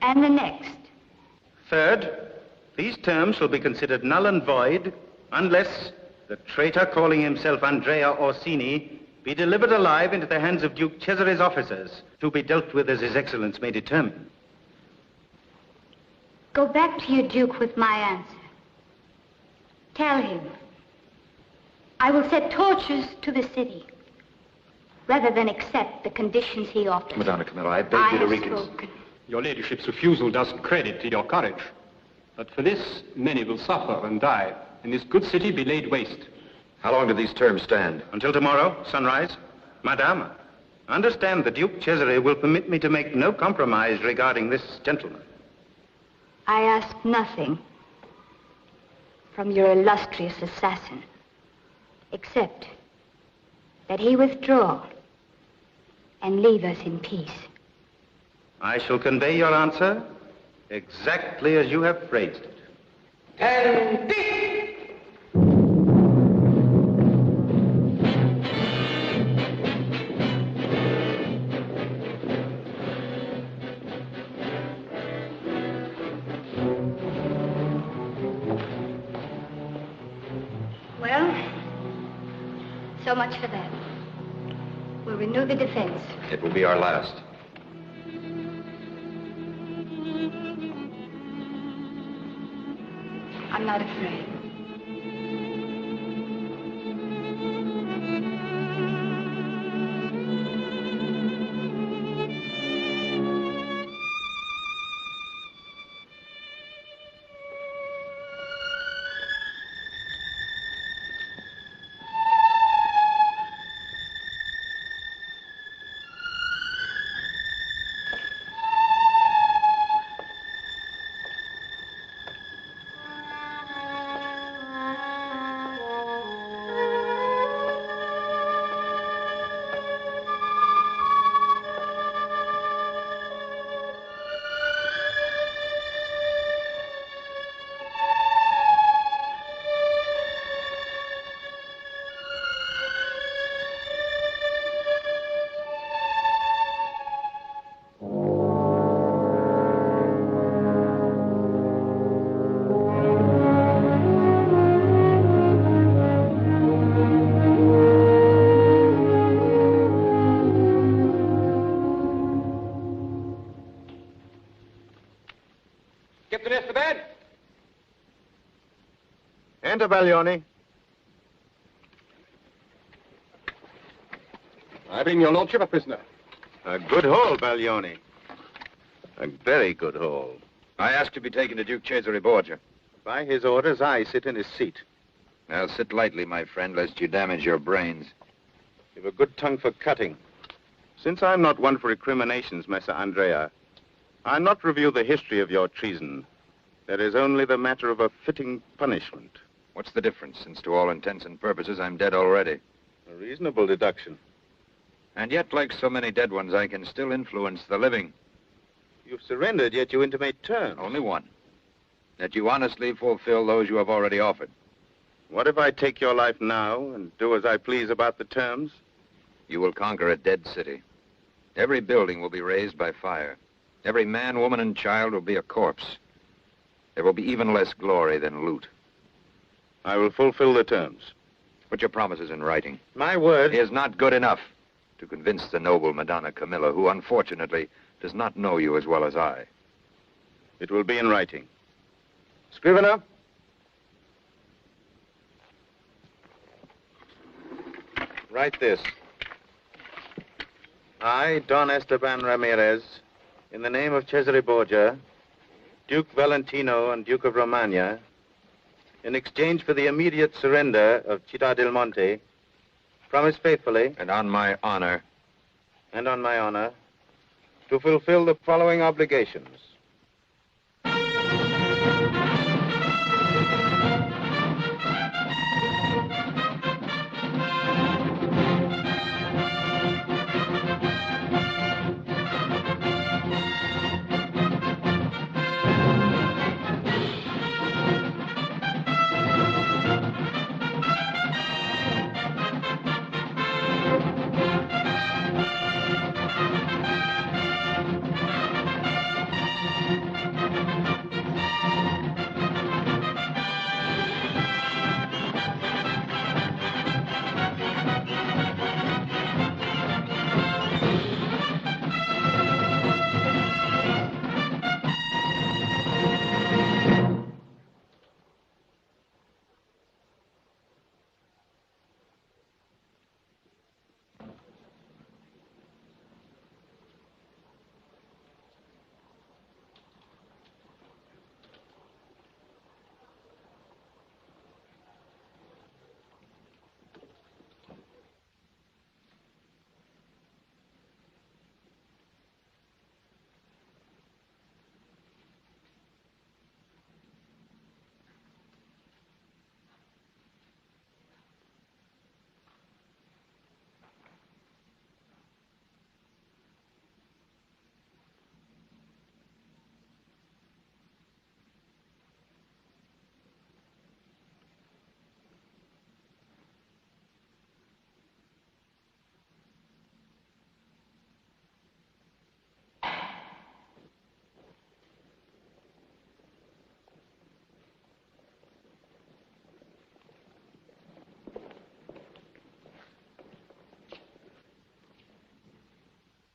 And the next? Third, these terms shall be considered null and void unless the traitor calling himself Andrea Orsini be delivered alive into the hands of Duke Cesare's officers, to be dealt with as His Excellence may determine. Go back to your Duke with my answer. Tell him I will set torches to the city rather than accept the conditions he offers. Madonna Camilla, I beg you to spoken. Your ladyship's refusal does credit to your courage. But for this, many will suffer and die, and this good city be laid waste. How long do these terms stand? Until tomorrow, sunrise. Madame, understand the Duke Cesare will permit me to make no compromise regarding this gentleman. I ask nothing from your illustrious assassin, except that he withdraw and leave us in peace. I shall convey your answer exactly as you have phrased it. And So much for that. We'll renew the defense. It will be our last. I'm not afraid. Skip the nest to bed. Enter, Baglioni. I bring your lordship a prisoner. A good haul, Baglioni. A very good haul. I ask to be taken to Duke Cesare Borgia. By his orders, I sit in his seat. Now, sit lightly, my friend, lest you damage your brains. You've a good tongue for cutting. Since I'm not one for recriminations, Messer Andrea, I'll not review the history of your treason. There is only the matter of a fitting punishment. What's the difference, since to all intents and purposes I'm dead already? A reasonable deduction. And yet, like so many dead ones, I can still influence the living. You've surrendered, yet you intimate terms. Only one. That you honestly fulfill those you have already offered. What if I take your life now and do as I please about the terms? You will conquer a dead city. Every building will be razed by fire. Every man, woman, and child will be a corpse. There will be even less glory than loot. I will fulfill the terms. Put your promises in writing. My word is not good enough to convince the noble Madonna Camilla, who unfortunately does not know you as well as I. It will be in writing. Scrivener? Write this. I, Don Esteban Ramirez, in the name of Cesare Borgia, Duke Valentino and Duke of Romagna, in exchange for the immediate surrender of Città del Monte, promise faithfully... And on my honor... And on my honor, to fulfill the following obligations.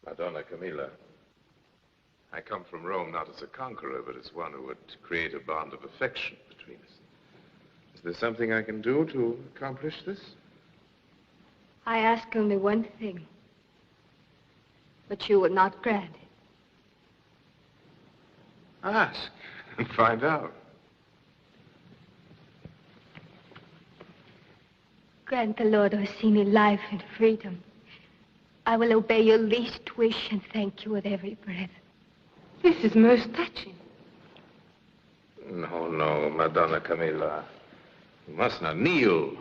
Madonna Camilla, I come from Rome not as a conqueror, but as one who would create a bond of affection between us. Is there something I can do to accomplish this? I ask only one thing, but you will not grant it. Ask and find out. Grant the Lord Orsini life and freedom. I will obey your least wish and thank you with every breath. This is most touching. No, no, Madonna Camilla. You must not kneel.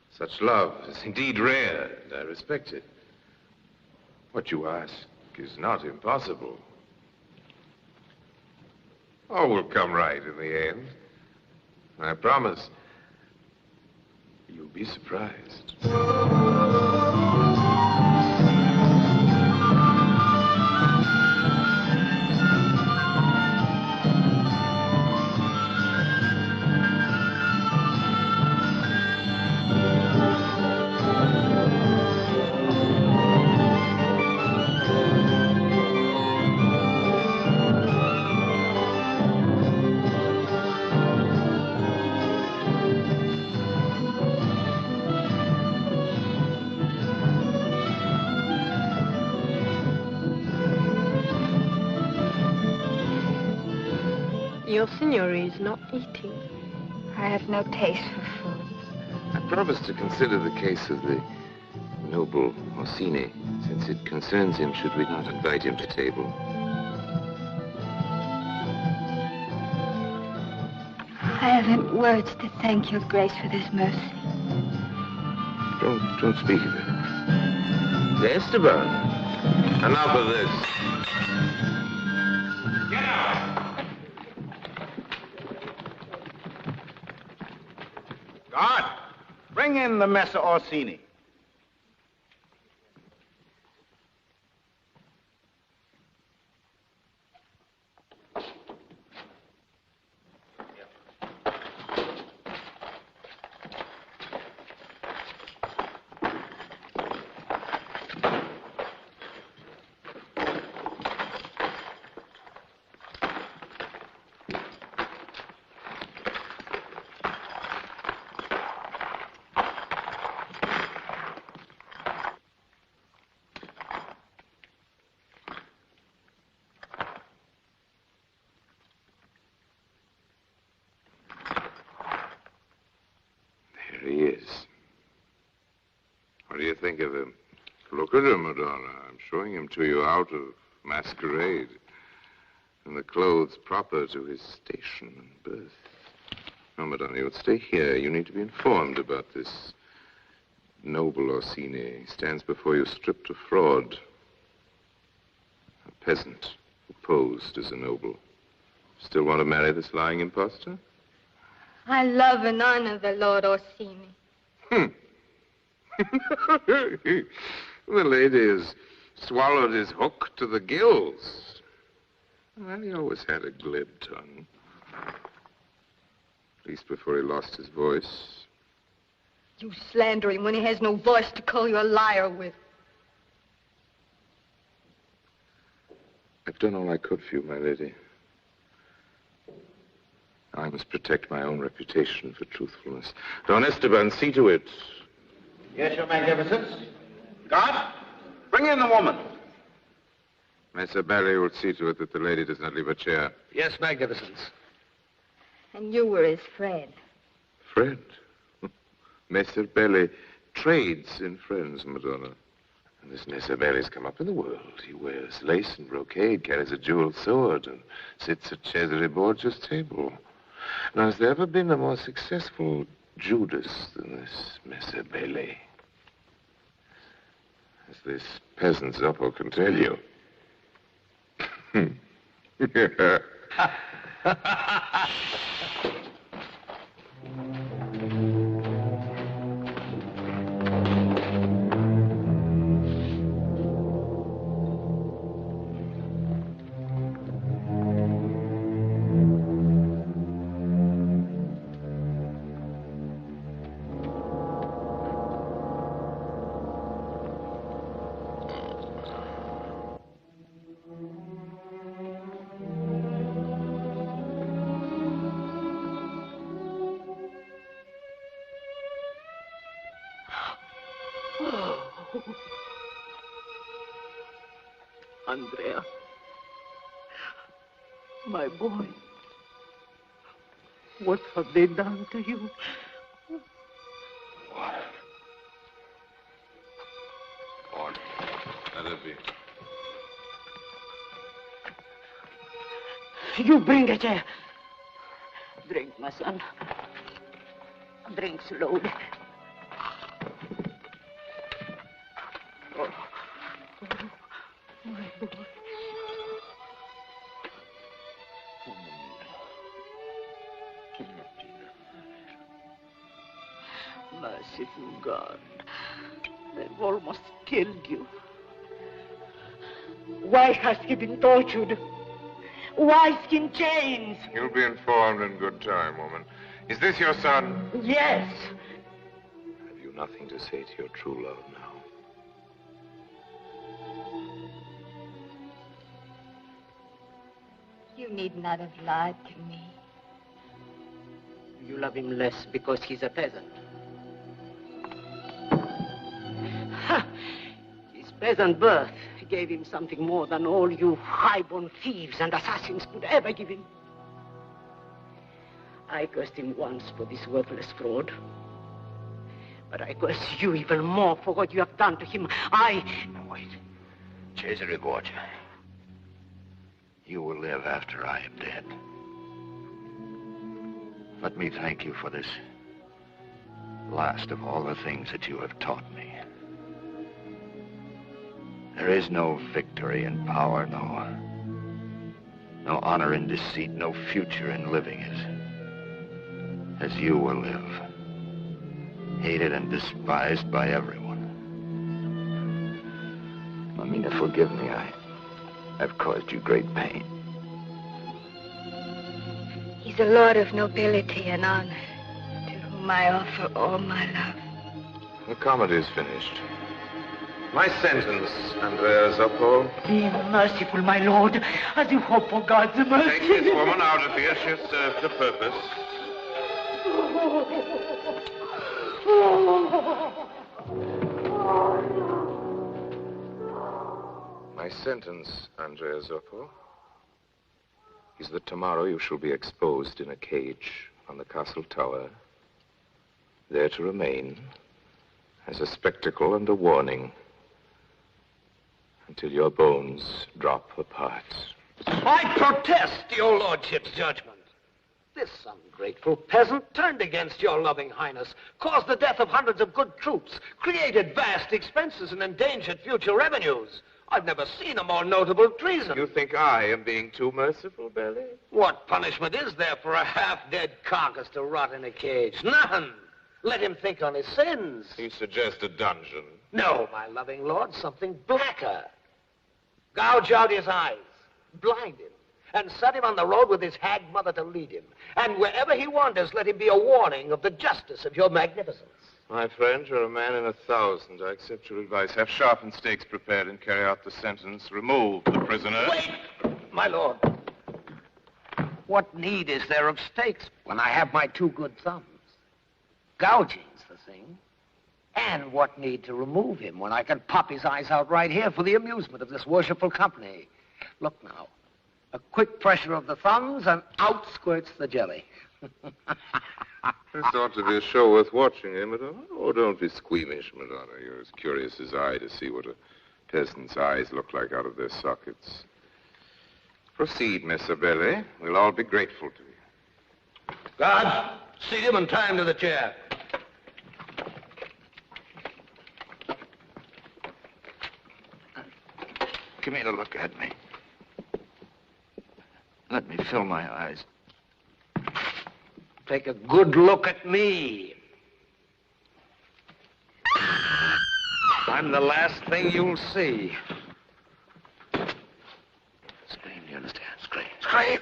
Such love is indeed rare, and I respect it. What you ask is not impossible. All will come right in the end. I promise. You'll be surprised. Your signore is not eating. I have no taste for food. I promise to consider the case of the noble Orsini, since it concerns him. Should we not invite him to table? I haven't words to thank your grace for this mercy. Don't speak of it. Esteban, enough of this. Get out! Guard, bring in the Messer Orsini. There he is. What do you think of him? Look at him, Madonna. I'm showing him to you out of masquerade, in the clothes proper to his station and birth. No, Madonna, you'll stay here. You need to be informed about this noble Orsini. He stands before you stripped of fraud. A peasant who posed as a noble. Still want to marry this lying impostor? I love and honor the Lord Orsini. The lady has swallowed his hook to the gills. Well, he always had a glib tongue. At least before he lost his voice. You slander him when he has no voice to call you a liar with. I've done all I could for you, my lady. I must protect my own reputation for truthfulness. Don Esteban, see to it. Yes, Your Magnificence. Guard, bring in the woman. Messer Belli will see to it that the lady does not leave her chair. Yes, Magnificence. And you were his friend. Friend? Messer Belli trades in friends, Madonna. And this Messer Belli's come up in the world. He wears lace and brocade, carries a jeweled sword, and sits at Cesare Borgia's table. Now, has there ever been a more successful Judas than this Messer Belli? As this peasant Zoppo can tell you. Andrea. My boy. What have they done to you? Water. Let it be. You bring a chair. Drink, my son. Drink slowly. Oh, my boy. Merciful God, they've almost killed you. Why has he been tortured? Why is he in chains? You'll be informed in good time, woman. Is this your son? Yes. Have you nothing to say to your true love now? You need not have lied to me. You love him less because he's a peasant. His peasant birth gave him something more than all you high-born thieves and assassins could ever give him. I cursed him once for this worthless fraud. But I curse you even more for what you have done to him. Now wait. Cesare Borgia. You will live after I am dead. Let me thank you for this last of all the things that you have taught me. There is no victory in power, no honor in deceit, no future in living as you will live. Hated and despised by everyone. Mamina, forgive me. I've caused you great pain. He's a lord of nobility and honor, to whom I offer all my love. The comedy's finished. My sentence, Andrea Zoppo. Be merciful, my lord, as you hope for God's mercy. Take this woman out of here. She'll serve the purpose. My sentence, Andrea Zoppo, is that tomorrow you shall be exposed in a cage on the castle tower, there to remain as a spectacle and a warning until your bones drop apart. I protest your lordship's judgment. This ungrateful peasant turned against your loving highness, caused the death of hundreds of good troops, created vast expenses and endangered future revenues. I've never seen a more notable treason. You think I am being too merciful, Belly? What punishment is there for a half-dead carcass to rot in a cage? None. Let him think on his sins. You suggest a dungeon. No, my loving lord, something blacker. Gouge out his eyes, blind him, and set him on the road with his hag mother to lead him. And wherever he wanders, let him be a warning of the justice of your magnificence. My friend, you're a man in 1,000. I accept your advice. Have sharpened stakes prepared and carry out the sentence. Remove the prisoner. Wait, my lord. What need is there of stakes when I have my two good thumbs? Gouging's the thing. And what need to remove him when I can pop his eyes out right here for the amusement of this worshipful company? Look now. A quick pressure of the thumbs and out squirts the jelly. This ought to be a show worth watching, eh, Madonna? Oh, don't be squeamish, Madonna. You're as curious as I to see what a peasant's eyes look like out of their sockets. Proceed, Miss Abele. We'll all be grateful to you. Guards, seat him and tie him to the chair. Come here to look at me. Let me fill my eyes. Take a good look at me. I'm the last thing you'll see. Scream, do you understand? Scream. Scream.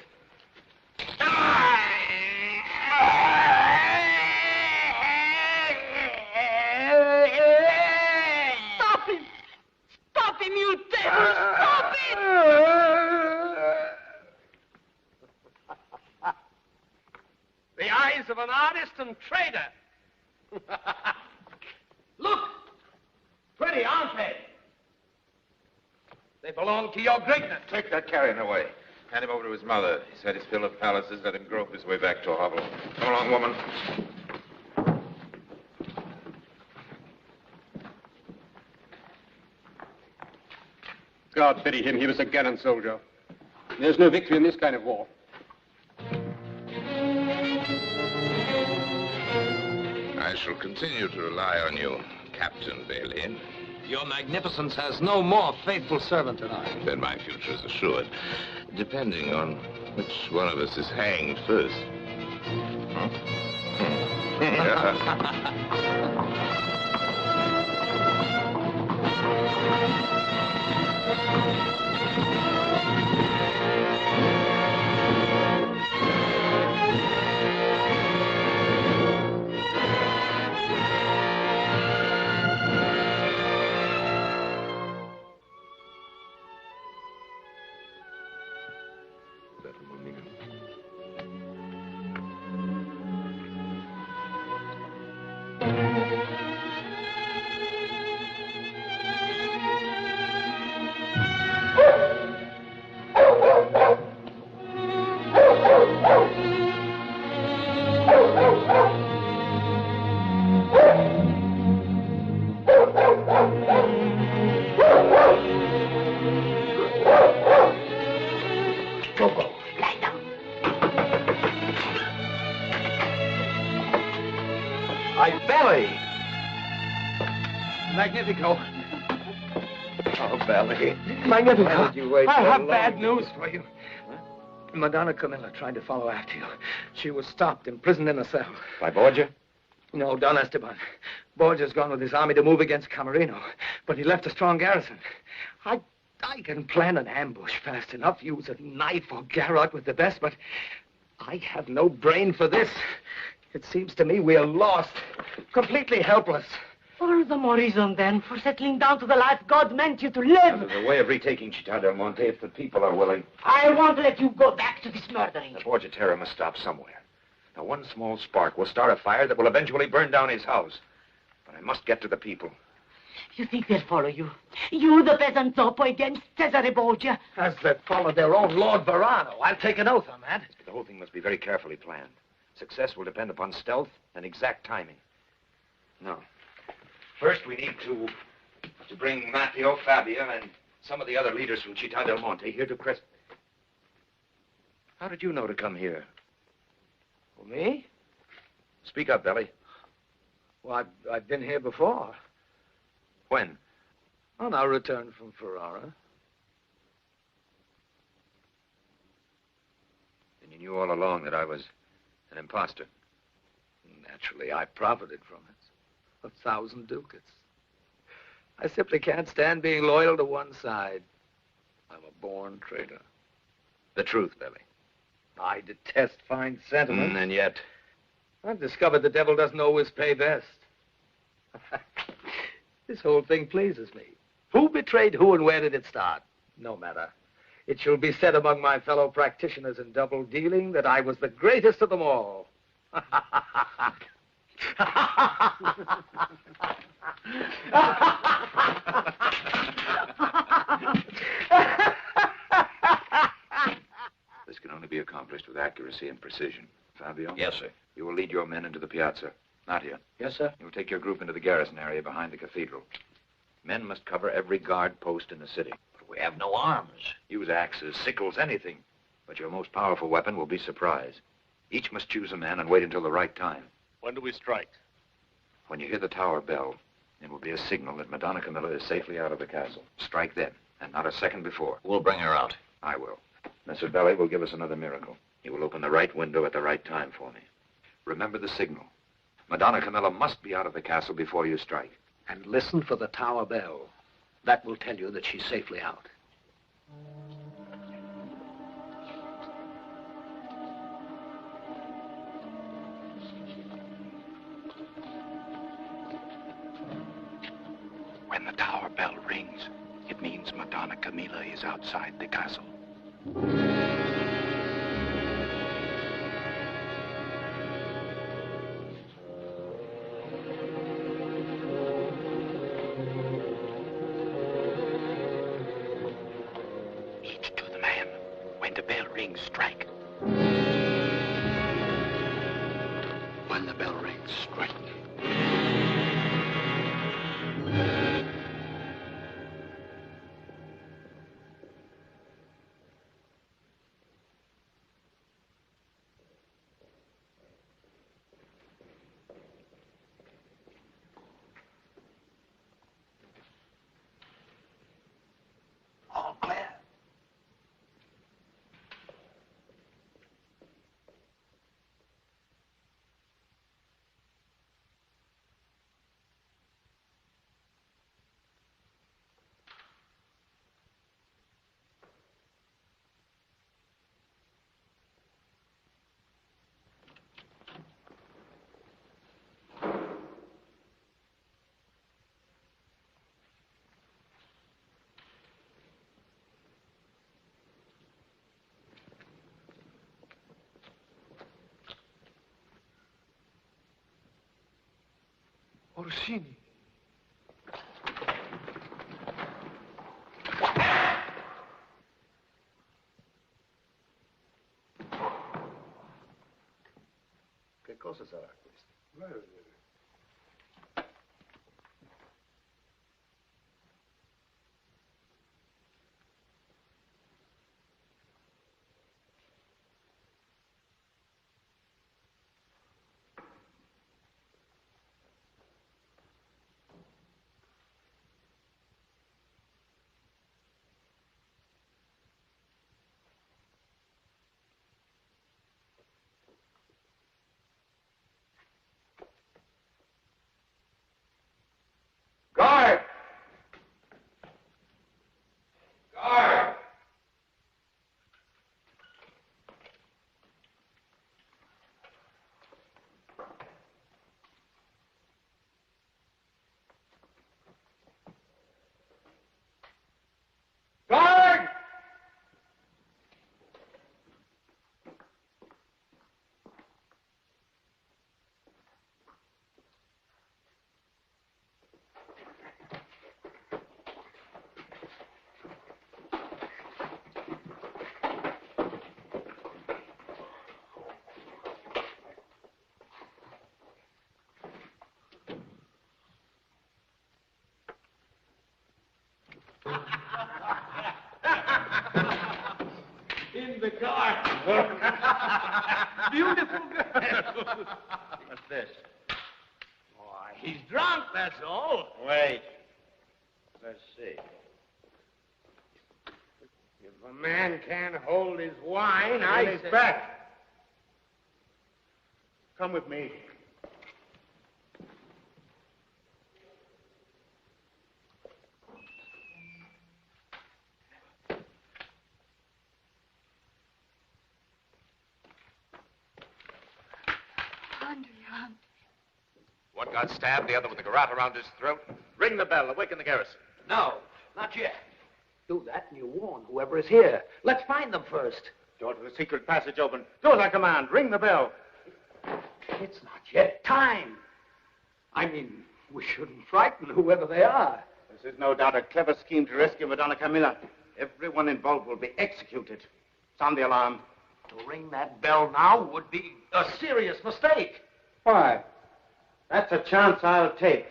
Stop him! Stop him, you devil! Stop it! The eyes of an artist and trader. Look! Pretty, aren't They belong to your greatness. Take that carrion away. Hand him over to his mother. He's had his fill of palaces. Let him grope his way back to a hovel. Come along, woman. God pity him. He was a gallant soldier. There's no victory in this kind of war. I shall continue to rely on you, Captain Bailey. Your magnificence has no more faithful servant than I. Then my future is assured, depending on which one of us is hanged first. Magnifico. Oh, Belly. Magnifico. Why did you wait I so have long? bad news for you. Madonna Camilla tried to follow after you. She was stopped, imprisoned in a cell. By Borgia? No, Don Esteban. Borgia's gone with his army to move against Camarino, but he left a strong garrison. I can plan an ambush fast enough, use a knife or garrote with the best, but I have no brain for this. It seems to me we are lost, completely helpless. All the more reason, then, for settling down to the life God meant you to live. There's a way of retaking Città del Monte if the people are willing. I won't let you go back to this murdering. The Borgia terror must stop somewhere. Now, one small spark will start a fire that will eventually burn down his house. But I must get to the people. You think they'll follow you? You, the peasant topo, against Cesare Borgia? As they follow their own Lord Verano. I'll take an oath on that. The whole thing must be very carefully planned. Success will depend upon stealth and exact timing. No. First, we need to bring Matteo, Fabio, and some of the other leaders from Città del Monte here to Crest. How did you know to come here? For me? Speak up, Belly. Well, I've been here before. When? On our return from Ferrara. Then you knew all along that I was an imposter. Naturally, I profited from it. 1,000 ducats. I simply can't stand being loyal to one side. I'm a born traitor. The truth, Belly. I detest fine sentiment. And yet... I've discovered the devil doesn't always pay best. This whole thing pleases me. Who betrayed who and where did it start? No matter. It shall be said among my fellow practitioners in double dealing that I was the greatest of them all. This can only be accomplished with accuracy and precision. Fabio? Yes, sir. You will lead your men into the piazza. Nadia? Yes, sir. You will take your group into the garrison area behind the cathedral. Men must cover every guard post in the city. But we have no arms. Use axes, sickles, anything. But your most powerful weapon will be surprise. Each must choose a man and wait until the right time. When do we strike? When you hear the tower bell, it will be a signal that Madonna Camilla is safely out of the castle. Strike then, and not a second before. We'll bring her out. I will. Messer Belli will give us another miracle. He will open the right window at the right time for me. Remember the signal. Madonna Camilla must be out of the castle before you strike. And listen for the tower bell. That will tell you that she's safely out. When the tower bell rings, it means Madonna Camilla is outside the castle. the bell rings, strike. When the bell rings, strike. All clear. Orsini. Che cosa sarà questo? Guard! Guard! Guard! In the car. Beautiful girl. What's this? Why, he's drunk, that's all. Wait. Let's see. If a man can't hold his wine, I his back. Come with me. Andrea. One got stabbed, the other with a garrote around his throat. Ring the bell, awaken the garrison. No, not yet. Do that and you warn whoever is here. Let's find them first. Door to the secret passage open. Do as I command. Ring the bell. It's not yet time. I mean, we shouldn't frighten whoever they are. This is no doubt a clever scheme to rescue Madonna Camilla. Everyone involved will be executed. Sound the alarm. To ring that bell now would be a serious mistake. Why? That's a chance I'll take.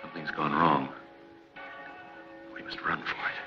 Something's gone wrong. We must run for it.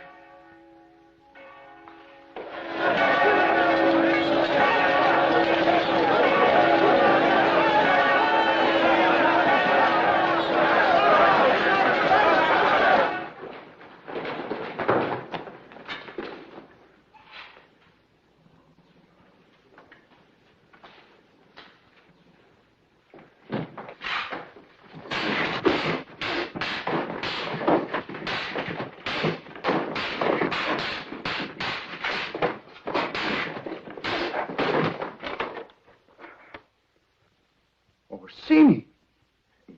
Orsini.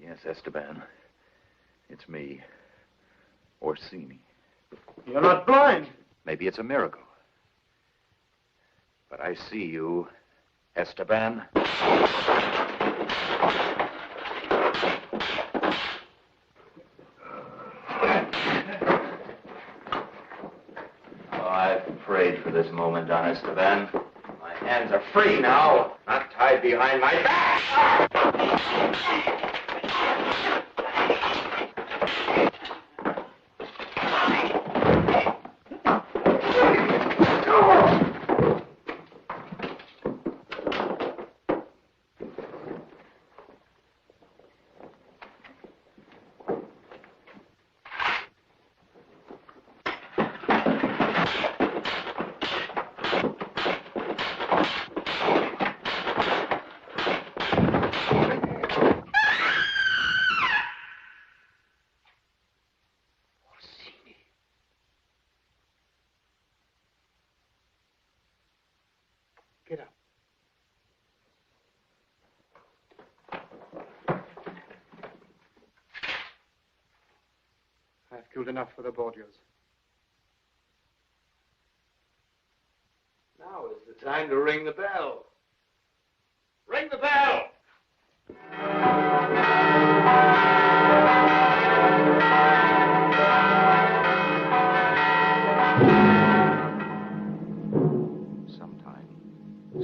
Yes, Esteban. It's me. Orsini. You're not blind. Maybe it's a miracle. But I see you, Esteban. Oh, I've prayed for this moment, Don Esteban. My hands are free now, not tied behind my back. Get up. I've killed enough for the Borgias. Now is the time to ring the bell. Ring the bell!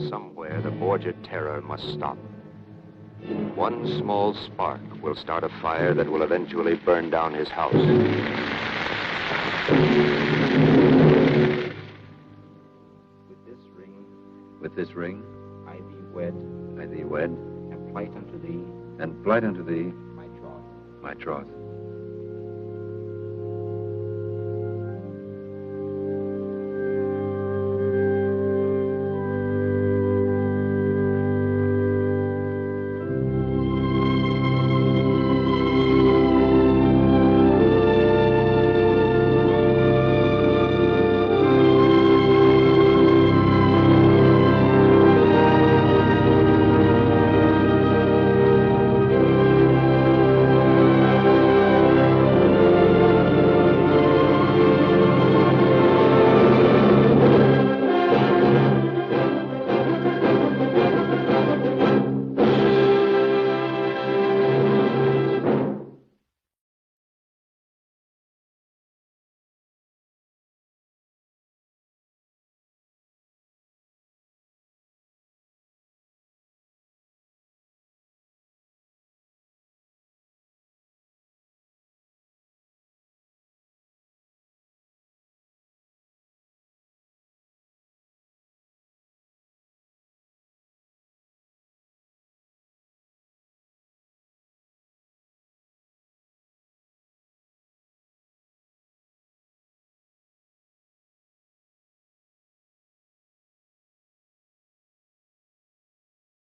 Somewhere, the Borgia terror must stop. One small spark will start a fire that will eventually burn down his house. With this ring, I thee wed, I thee wed, and plight unto thee, and plight unto thee my troth. my troth.